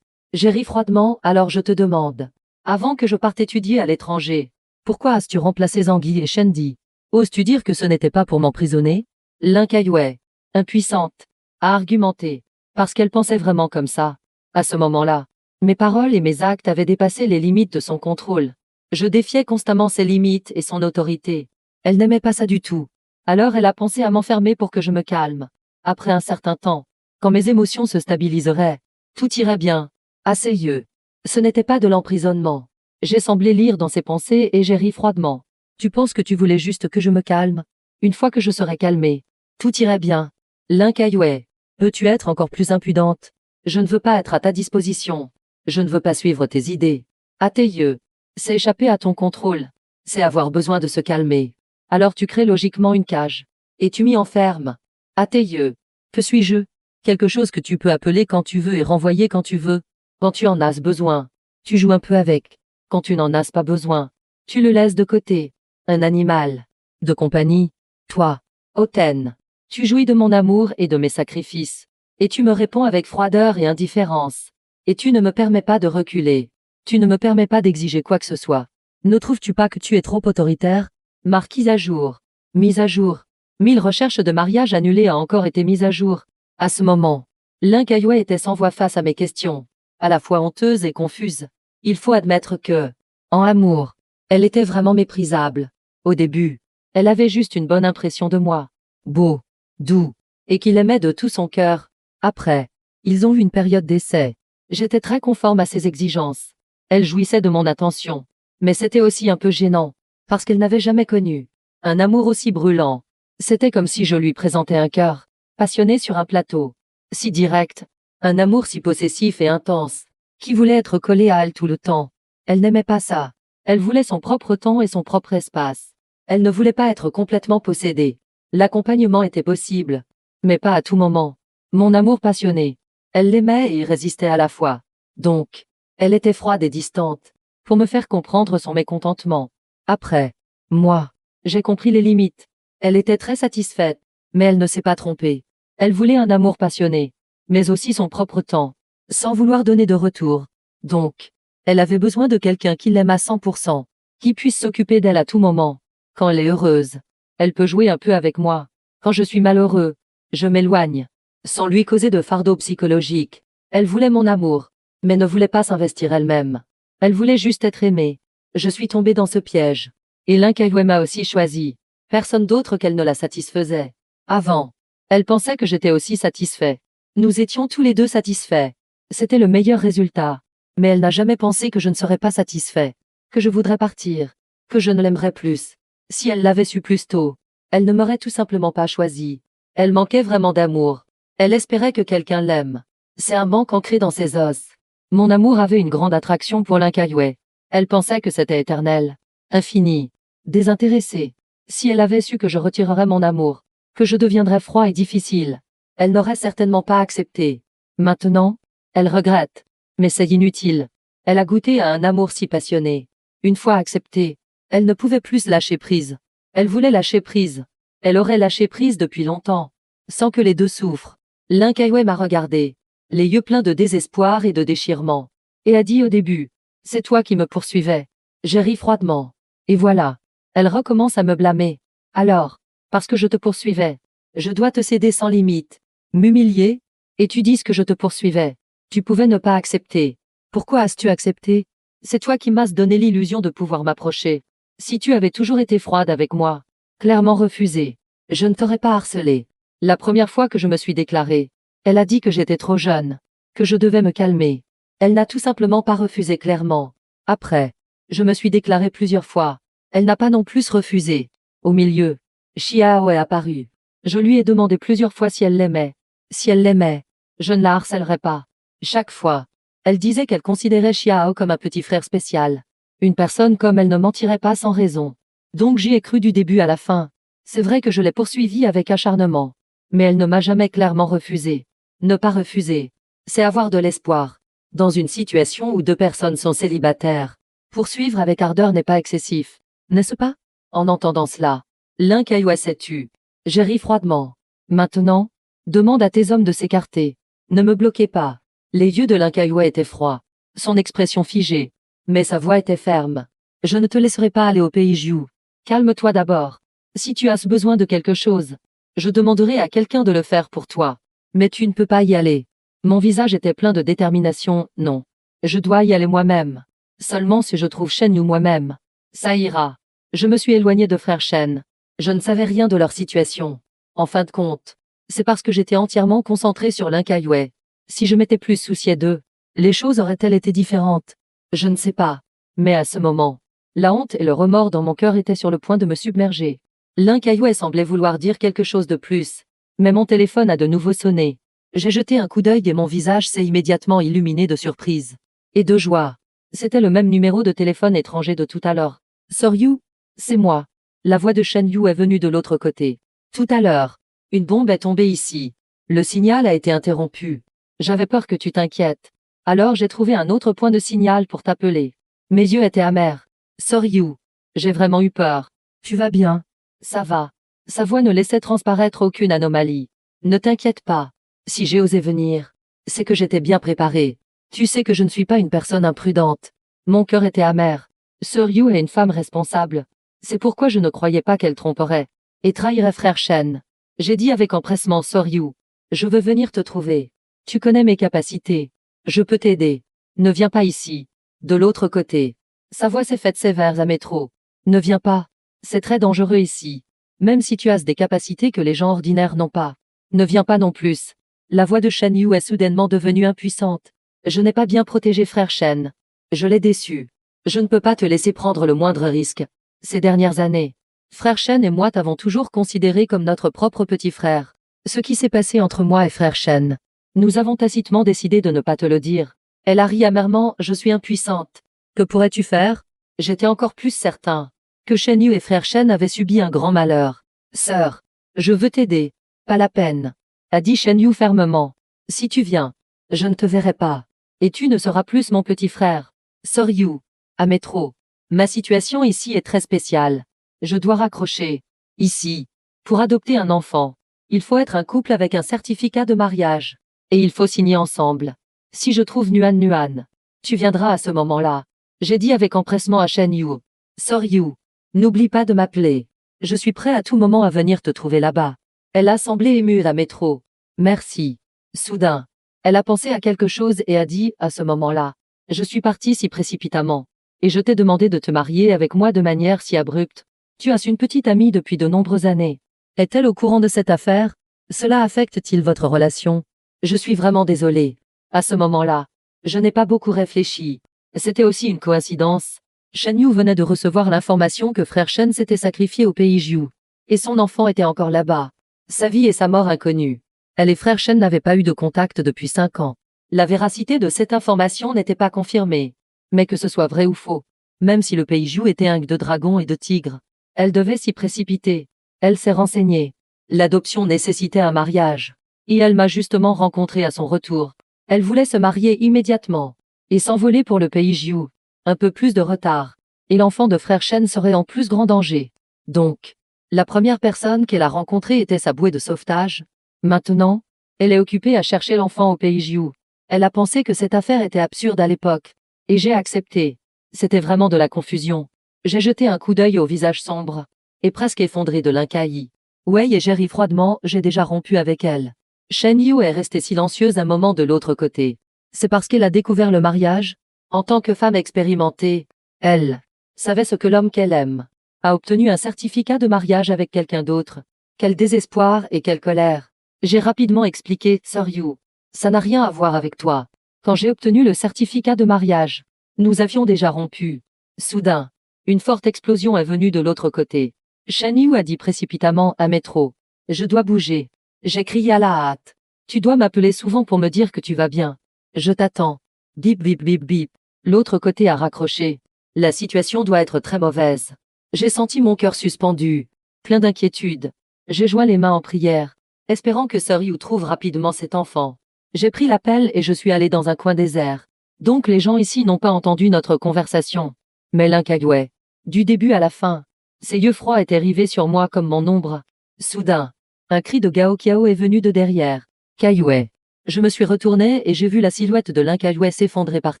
J'ai ri froidement, alors je te demande. Avant que je parte étudier à l'étranger, pourquoi as-tu remplacé Zhangyi et Shendi? Oses-tu dire que ce n'était pas pour m'emprisonner? Lin Kaiwei, impuissante, a argumenté, parce qu'elle pensait vraiment comme ça. À ce moment-là, mes paroles et mes actes avaient dépassé les limites de son contrôle. Je défiais constamment ses limites et son autorité. Elle n'aimait pas ça du tout. Alors elle a pensé à m'enfermer pour que je me calme. Après un certain temps, quand mes émotions se stabiliseraient, tout irait bien. À ses yeux, ce n'était pas de l'emprisonnement. J'ai semblé lire dans ses pensées et j'ai ri froidement. Tu penses que tu voulais juste que je me calme? Une fois que je serais calmée, tout irait bien. Lin Kaiwei, peux-tu être encore plus impudente? Je ne veux pas être à ta disposition. Je ne veux pas suivre tes idées. À tes yeux, c'est échapper à ton contrôle. C'est avoir besoin de se calmer. Alors tu crées logiquement une cage. Et tu m'y enfermes. À tes yeux, que suis-je? Quelque chose que tu peux appeler quand tu veux et renvoyer quand tu veux. Quand tu en as besoin, tu joues un peu avec. Quand tu n'en as pas besoin, tu le laisses de côté. Un animal de compagnie. Toi, hautaine, tu jouis de mon amour et de mes sacrifices. Et tu me réponds avec froideur et indifférence. Et tu ne me permets pas de reculer. Tu ne me permets pas d'exiger quoi que ce soit. Ne trouves-tu pas que tu es trop autoritaire? Marquise à jour. Mise à jour. 1000 recherches de mariage annulées a encore été mise à jour. À ce moment, Lin Kaiwei était sans voix face à mes questions, à la fois honteuse et confuse. Il faut admettre que, en amour, elle était vraiment méprisable. Au début, elle avait juste une bonne impression de moi. Beau, doux, et qu'il aimait de tout son cœur. Après, Ils ont eu une période d'essai. J'étais très conforme à ses exigences. Elle jouissait de mon attention. Mais c'était aussi un peu gênant, parce qu'elle n'avait jamais connu un amour aussi brûlant. C'était comme si je lui présentais un cœur, passionné sur un plateau. Si direct, un amour si possessif et intense, qui voulait être collé à elle tout le temps. Elle n'aimait pas ça. Elle voulait son propre temps et son propre espace. Elle ne voulait pas être complètement possédée. L'accompagnement était possible, mais pas à tout moment. Mon amour passionné. Elle l'aimait et y résistait à la fois. Donc, elle était froide et distante, pour me faire comprendre son mécontentement. Après, moi, j'ai compris les limites. Elle était très satisfaite, mais elle ne s'est pas trompée. Elle voulait un amour passionné, mais aussi son propre temps, sans vouloir donner de retour. Donc, elle avait besoin de quelqu'un qui l'aime à 100%, qui puisse s'occuper d'elle à tout moment. Quand elle est heureuse, elle peut jouer un peu avec moi. Quand je suis malheureux, je m'éloigne, sans lui causer de fardeau psychologique. Elle voulait mon amour, mais ne voulait pas s'investir elle-même. Elle voulait juste être aimée. Je suis tombée dans ce piège. Et l'Incaïoué m'a aussi choisi. Personne d'autre qu'elle ne la satisfaisait. Avant, elle pensait que j'étais aussi satisfait. Nous étions tous les deux satisfaits. C'était le meilleur résultat. Mais elle n'a jamais pensé que je ne serais pas satisfait, que je voudrais partir, que je ne l'aimerais plus. Si elle l'avait su plus tôt, elle ne m'aurait tout simplement pas choisi. Elle manquait vraiment d'amour. Elle espérait que quelqu'un l'aime. C'est un manque ancré dans ses os. Mon amour avait une grande attraction pour l'Incaïoué. Elle pensait que c'était éternel, infini, désintéressé. Si elle avait su que je retirerais mon amour, que je deviendrais froid et difficile, elle n'aurait certainement pas accepté. Maintenant, elle regrette. Mais c'est inutile. Elle a goûté à un amour si passionné. Une fois accepté, elle ne pouvait plus lâcher prise. Elle voulait lâcher prise. Elle aurait lâché prise depuis longtemps, sans que les deux souffrent. L'Incaïoué m'a regardé, les yeux pleins de désespoir et de déchirement, et a dit au début, « C'est toi qui me poursuivais. » J'ai ri froidement. Et voilà. Elle recommence à me blâmer. Alors, parce que je te poursuivais, je dois te céder sans limite, m'humilier, et tu dis que je te poursuivais. Tu pouvais ne pas accepter. Pourquoi as-tu accepté? C'est toi qui m'as donné l'illusion de pouvoir m'approcher. Si tu avais toujours été froide avec moi, clairement refusé, je ne t'aurais pas harcelé. La première fois que je me suis déclarée, elle a dit que j'étais trop jeune, que je devais me calmer. Elle n'a tout simplement pas refusé clairement. Après, je me suis déclarée plusieurs fois. Elle n'a pas non plus refusé. Au milieu, Xiao est apparue. Je lui ai demandé plusieurs fois si elle l'aimait. Si elle l'aimait, je ne la harcèlerais pas. Chaque fois, elle disait qu'elle considérait Xiao comme un petit frère spécial. Une personne comme elle ne mentirait pas sans raison. Donc j'y ai cru du début à la fin. C'est vrai que je l'ai poursuivie avec acharnement. Mais elle ne m'a jamais clairement refusé. Ne pas refuser, c'est avoir de l'espoir. Dans une situation où deux personnes sont célibataires, poursuivre avec ardeur n'est pas excessif, n'est-ce pas? En entendant cela, l'Incaïoué s'est tu. J'ai ri froidement. Maintenant, demande à tes hommes de s'écarter. Ne me bloquez pas. Les yeux de l'Incaïoué étaient froids, son expression figée, mais sa voix était ferme. Je ne te laisserai pas aller au pays Jiu. Calme-toi d'abord. Si tu as besoin de quelque chose, je demanderai à quelqu'un de le faire pour toi. Mais tu ne peux pas y aller. Mon visage était plein de détermination. Non. Je dois y aller moi-même. Seulement si je trouve Shen Yu moi-même. Ça ira. Je me suis éloigné de frère Shen. Je ne savais rien de leur situation. En fin de compte, c'est parce que j'étais entièrement concentré sur l'Incaïoué. Si je m'étais plus soucié d'eux, les choses auraient-elles été différentes? Je ne sais pas. Mais à ce moment, la honte et le remords dans mon cœur étaient sur le point de me submerger. L'Incaïoué semblait vouloir dire quelque chose de plus. Mais mon téléphone a de nouveau sonné. J'ai jeté un coup d'œil et mon visage s'est immédiatement illuminé de surprise et de joie. C'était le même numéro de téléphone étranger de tout à l'heure. Soryu, c'est moi. La voix de Shen Yu est venue de l'autre côté. Tout à l'heure, une bombe est tombée ici. Le signal a été interrompu. J'avais peur que tu t'inquiètes. Alors j'ai trouvé un autre point de signal pour t'appeler. Mes yeux étaient amers. Soryu, j'ai vraiment eu peur. Tu vas bien? Ça va. Sa voix ne laissait transparaître aucune anomalie. Ne t'inquiète pas. Si j'ai osé venir, c'est que j'étais bien préparée. Tu sais que je ne suis pas une personne imprudente. Mon cœur était amer. Soryu est une femme responsable. C'est pourquoi je ne croyais pas qu'elle tromperait et trahirait frère Shen. J'ai dit avec empressement Soryu. Je veux venir te trouver. Tu connais mes capacités. Je peux t'aider. Ne viens pas ici. De l'autre côté. Sa voix s'est faite sévère à métro. Ne viens pas. C'est très dangereux ici. Même si tu as des capacités que les gens ordinaires n'ont pas. Ne viens pas non plus. La voix de Shen Yu est soudainement devenue impuissante. Je n'ai pas bien protégé frère Shen. Je l'ai déçu. Je ne peux pas te laisser prendre le moindre risque. Ces dernières années, frère Shen et moi t'avons toujours considéré comme notre propre petit frère. Ce qui s'est passé entre moi et frère Shen. Nous avons tacitement décidé de ne pas te le dire. Elle a ri amèrement, je suis impuissante. Que pourrais-tu faire? J'étais encore plus certain que Shen Yu et frère Shen avaient subi un grand malheur. Sœur, je veux t'aider. Pas la peine, a dit Shen Yu fermement. Si tu viens, je ne te verrai pas. Et tu ne seras plus mon petit frère. Soryu, à métro. Ma situation ici est très spéciale. Je dois raccrocher. Ici, pour adopter un enfant, il faut être un couple avec un certificat de mariage. Et il faut signer ensemble. Si je trouve Nuan, tu viendras à ce moment-là. J'ai dit avec empressement à Shen Yu. Soryu, n'oublie pas de m'appeler. Je suis prêt à tout moment à venir te trouver là-bas. Elle a semblé émue à métro. Merci. Soudain, elle a pensé à quelque chose et a dit, à ce moment-là, je suis partie si précipitamment. Et je t'ai demandé de te marier avec moi de manière si abrupte. Tu as une petite amie depuis de nombreuses années. Est-elle au courant de cette affaire? Cela affecte-t-il votre relation? Je suis vraiment désolée. À ce moment-là, je n'ai pas beaucoup réfléchi. C'était aussi une coïncidence. Shen Yu venait de recevoir l'information que frère Shen s'était sacrifié au pays Jiu. Et son enfant était encore là-bas. Sa vie et sa mort inconnues. Elle et frère Shen n'avaient pas eu de contact depuis 5 ans. La véracité de cette information n'était pas confirmée. Mais que ce soit vrai ou faux, même si le pays Jiu était un de dragons et de tigres, elle devait s'y précipiter. Elle s'est renseignée. L'adoption nécessitait un mariage. Et elle m'a justement rencontré à son retour. Elle voulait se marier immédiatement. Et s'envoler pour le pays Jiu. Un peu plus de retard. Et l'enfant de frère Shen serait en plus grand danger. Donc, la première personne qu'elle a rencontrée était sa bouée de sauvetage. Maintenant, elle est occupée à chercher l'enfant au pays Jiu. Elle a pensé que cette affaire était absurde à l'époque. Et j'ai accepté. C'était vraiment de la confusion. J'ai jeté un coup d'œil au visage sombre. Et presque effondré de l'incaillie. Wei et j'ai ri froidement, j'ai déjà rompu avec elle. Shen Yu est restée silencieuse un moment de l'autre côté. C'est parce qu'elle a découvert le mariage. En tant que femme expérimentée, elle savait ce que l'homme qu'elle aime a obtenu un certificat de mariage avec quelqu'un d'autre. Quel désespoir et quelle colère. J'ai rapidement expliqué, Soryu. Ça n'a rien à voir avec toi. Quand j'ai obtenu le certificat de mariage, nous avions déjà rompu. Soudain, une forte explosion est venue de l'autre côté. Shen Yu a dit précipitamment à métro. Je dois bouger. J'ai crié à la hâte. Tu dois m'appeler souvent pour me dire que tu vas bien. Je t'attends. Bip bip bip bip. L'autre côté a raccroché. La situation doit être très mauvaise. J'ai senti mon cœur suspendu, plein d'inquiétude. J'ai joint les mains en prière, espérant que Soryu trouve rapidement cet enfant. J'ai pris l'appel et je suis allé dans un coin désert. Donc les gens ici n'ont pas entendu notre conversation. Mais l'Inkayue, du début à la fin, ses yeux froids étaient rivés sur moi comme mon ombre. Soudain, un cri de Gao Qiao est venu de derrière. Kayue. Je me suis retourné et j'ai vu la silhouette de l'Inkayue s'effondrer par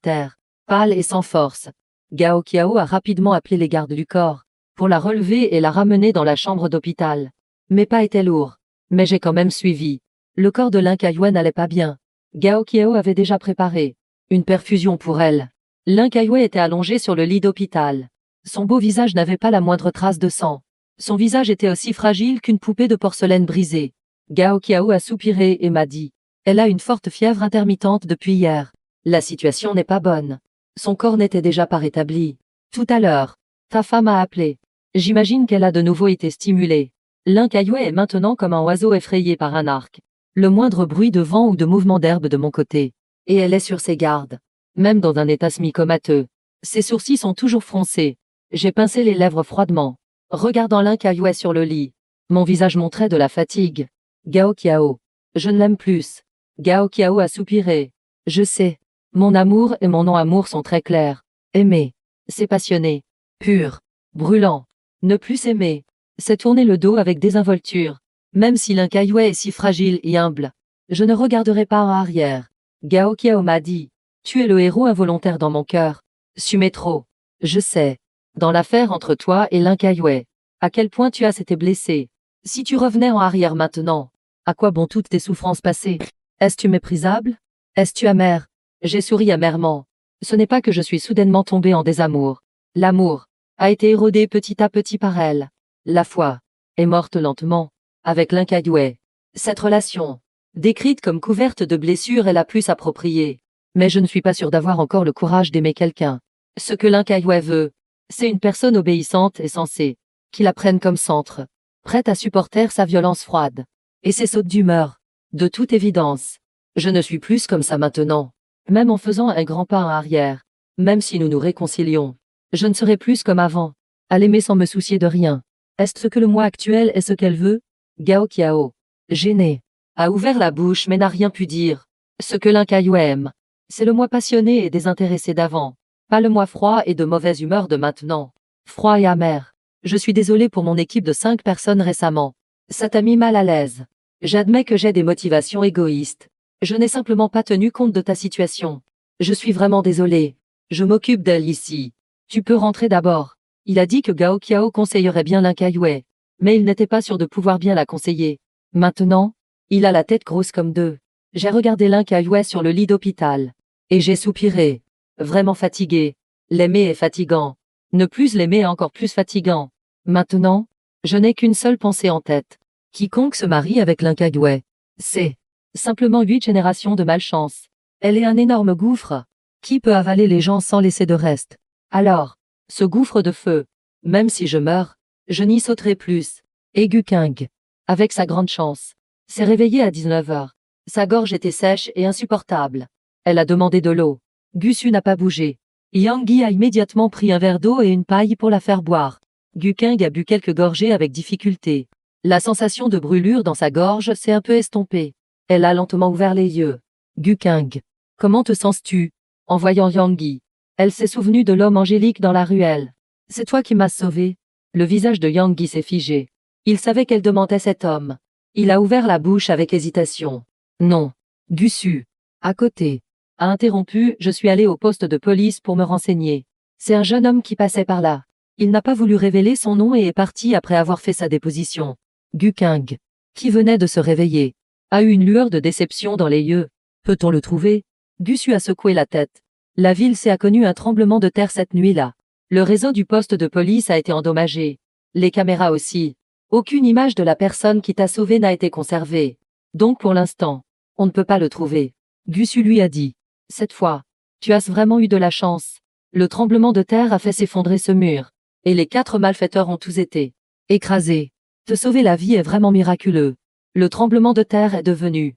terre, pâle et sans force. Gao Qiao a rapidement appelé les gardes du corps, pour la relever et la ramener dans la chambre d'hôpital. Mes pas étaient lourds, mais j'ai quand même suivi. Le corps de l'Inkayue n'allait pas bien. Gao Qiao avait déjà préparé une perfusion pour elle. L'Inkayue était allongé sur le lit d'hôpital. Son beau visage n'avait pas la moindre trace de sang. Son visage était aussi fragile qu'une poupée de porcelaine brisée. Gao Qiao a soupiré et m'a dit. Elle a une forte fièvre intermittente depuis hier. La situation n'est pas bonne. Son corps n'était déjà pas rétabli. Tout à l'heure, ta femme a appelé. J'imagine qu'elle a de nouveau été stimulée. L'Inkayue est maintenant comme un oiseau effrayé par un arc. Le moindre bruit de vent ou de mouvement d'herbe de mon côté. Et elle est sur ses gardes. Même dans un état semi-comateux. Ses sourcils sont toujours froncés. J'ai pincé les lèvres froidement. Regardant l'Inkayue sur le lit. Mon visage montrait de la fatigue. Gao Qiao. Je ne l'aime plus. Gao Qiao a soupiré. Je sais. Mon amour et mon non-amour sont très clairs. Aimer. C'est passionné. Pur. Brûlant. Ne plus s'aimer. C'est tourner le dos avec désinvolture. Même si l'Inkayue est si fragile et humble. Je ne regarderai pas en arrière. Gao Qiao m'a dit. Tu es le héros involontaire dans mon cœur. Sumetro. Je sais. Dans l'affaire entre toi et l'Inkayue. À quel point tu as été blessé. Si tu revenais en arrière maintenant. À quoi bon toutes tes souffrances passées? Est-ce-tu méprisable? Est-ce-tu amer? J'ai souri amèrement. Ce n'est pas que je suis soudainement tombé en désamour. L'amour a été érodé petit à petit par elle. La foi est morte lentement, avec l'Inkayue. Cette relation décrite comme couverte de blessures est la plus appropriée. Mais je ne suis pas sûr d'avoir encore le courage d'aimer quelqu'un. Ce que l'Incaïoué veut, c'est une personne obéissante et sensée, qui la prenne comme centre, prête à supporter sa violence froide et ses sautes d'humeur. De toute évidence, je ne suis plus comme ça maintenant. Même en faisant un grand pas en arrière, même si nous nous réconcilions, je ne serai plus comme avant, à l'aimer sans me soucier de rien. Est-ce ce que le moi actuel est ce qu'elle veut? Gao Qiao, gêné, a ouvert la bouche mais n'a rien pu dire. Ce que l'Incaïoué aime, c'est le moi passionné et désintéressé d'avant, pas le moi froid et de mauvaise humeur de maintenant. Froid et amer. Je suis désolé pour mon équipe de 5 personnes récemment. Ça t'a mis mal à l'aise. J'admets que j'ai des motivations égoïstes. Je n'ai simplement pas tenu compte de ta situation. Je suis vraiment désolé. Je m'occupe d'elle ici. Tu peux rentrer d'abord. Il a dit que Gao Qiao conseillerait bien l'Incaïoué, mais il n'était pas sûr de pouvoir bien la conseiller. Maintenant, il a la tête grosse comme deux. J'ai regardé l'Incaïoué sur le lit d'hôpital. Et j'ai soupiré. Vraiment fatigué. L'aimer est fatigant. Ne plus l'aimer est encore plus fatigant. Maintenant, je n'ai qu'une seule pensée en tête. Quiconque se marie avec l'Incaïoué, c'est simplement 8 générations de malchance. Elle est un énorme gouffre. Qui peut avaler les gens sans laisser de reste? Alors, ce gouffre de feu, même si je meurs, je n'y sauterai plus. Et Guqing, avec sa grande chance, s'est réveillée à 19 heures. Sa gorge était sèche et insupportable. Elle a demandé de l'eau. Gusu n'a pas bougé. Yang Yi a immédiatement pris un verre d'eau et une paille pour la faire boire. Guqing a bu quelques gorgées avec difficulté. La sensation de brûlure dans sa gorge s'est un peu estompée. Elle a lentement ouvert les yeux. Guqing, comment te sens-tu? En voyant Yang Yi, elle s'est souvenue de l'homme angélique dans la ruelle. C'est toi qui m'as sauvé. Le visage de Yang Yi s'est figé. Il savait qu'elle demandait cet homme. Il a ouvert la bouche avec hésitation. Non. Gusu, à côté, a interrompu, je suis allé au poste de police pour me renseigner. C'est un jeune homme qui passait par là. Il n'a pas voulu révéler son nom et est parti après avoir fait sa déposition. Guqing, qui venait de se réveiller, a eu une lueur de déception dans les yeux. Peut-on le trouver? Gusu a secoué la tête. La ville a connu un tremblement de terre cette nuit-là. Le réseau du poste de police a été endommagé. Les caméras aussi. Aucune image de la personne qui t'a sauvé n'a été conservée. Donc pour l'instant, on ne peut pas le trouver. Gusu lui a dit. Cette fois, tu as vraiment eu de la chance. Le tremblement de terre a fait s'effondrer ce mur. Et les 4 malfaiteurs ont tous été écrasés. Te sauver la vie est vraiment miraculeux. Le tremblement de terre est devenu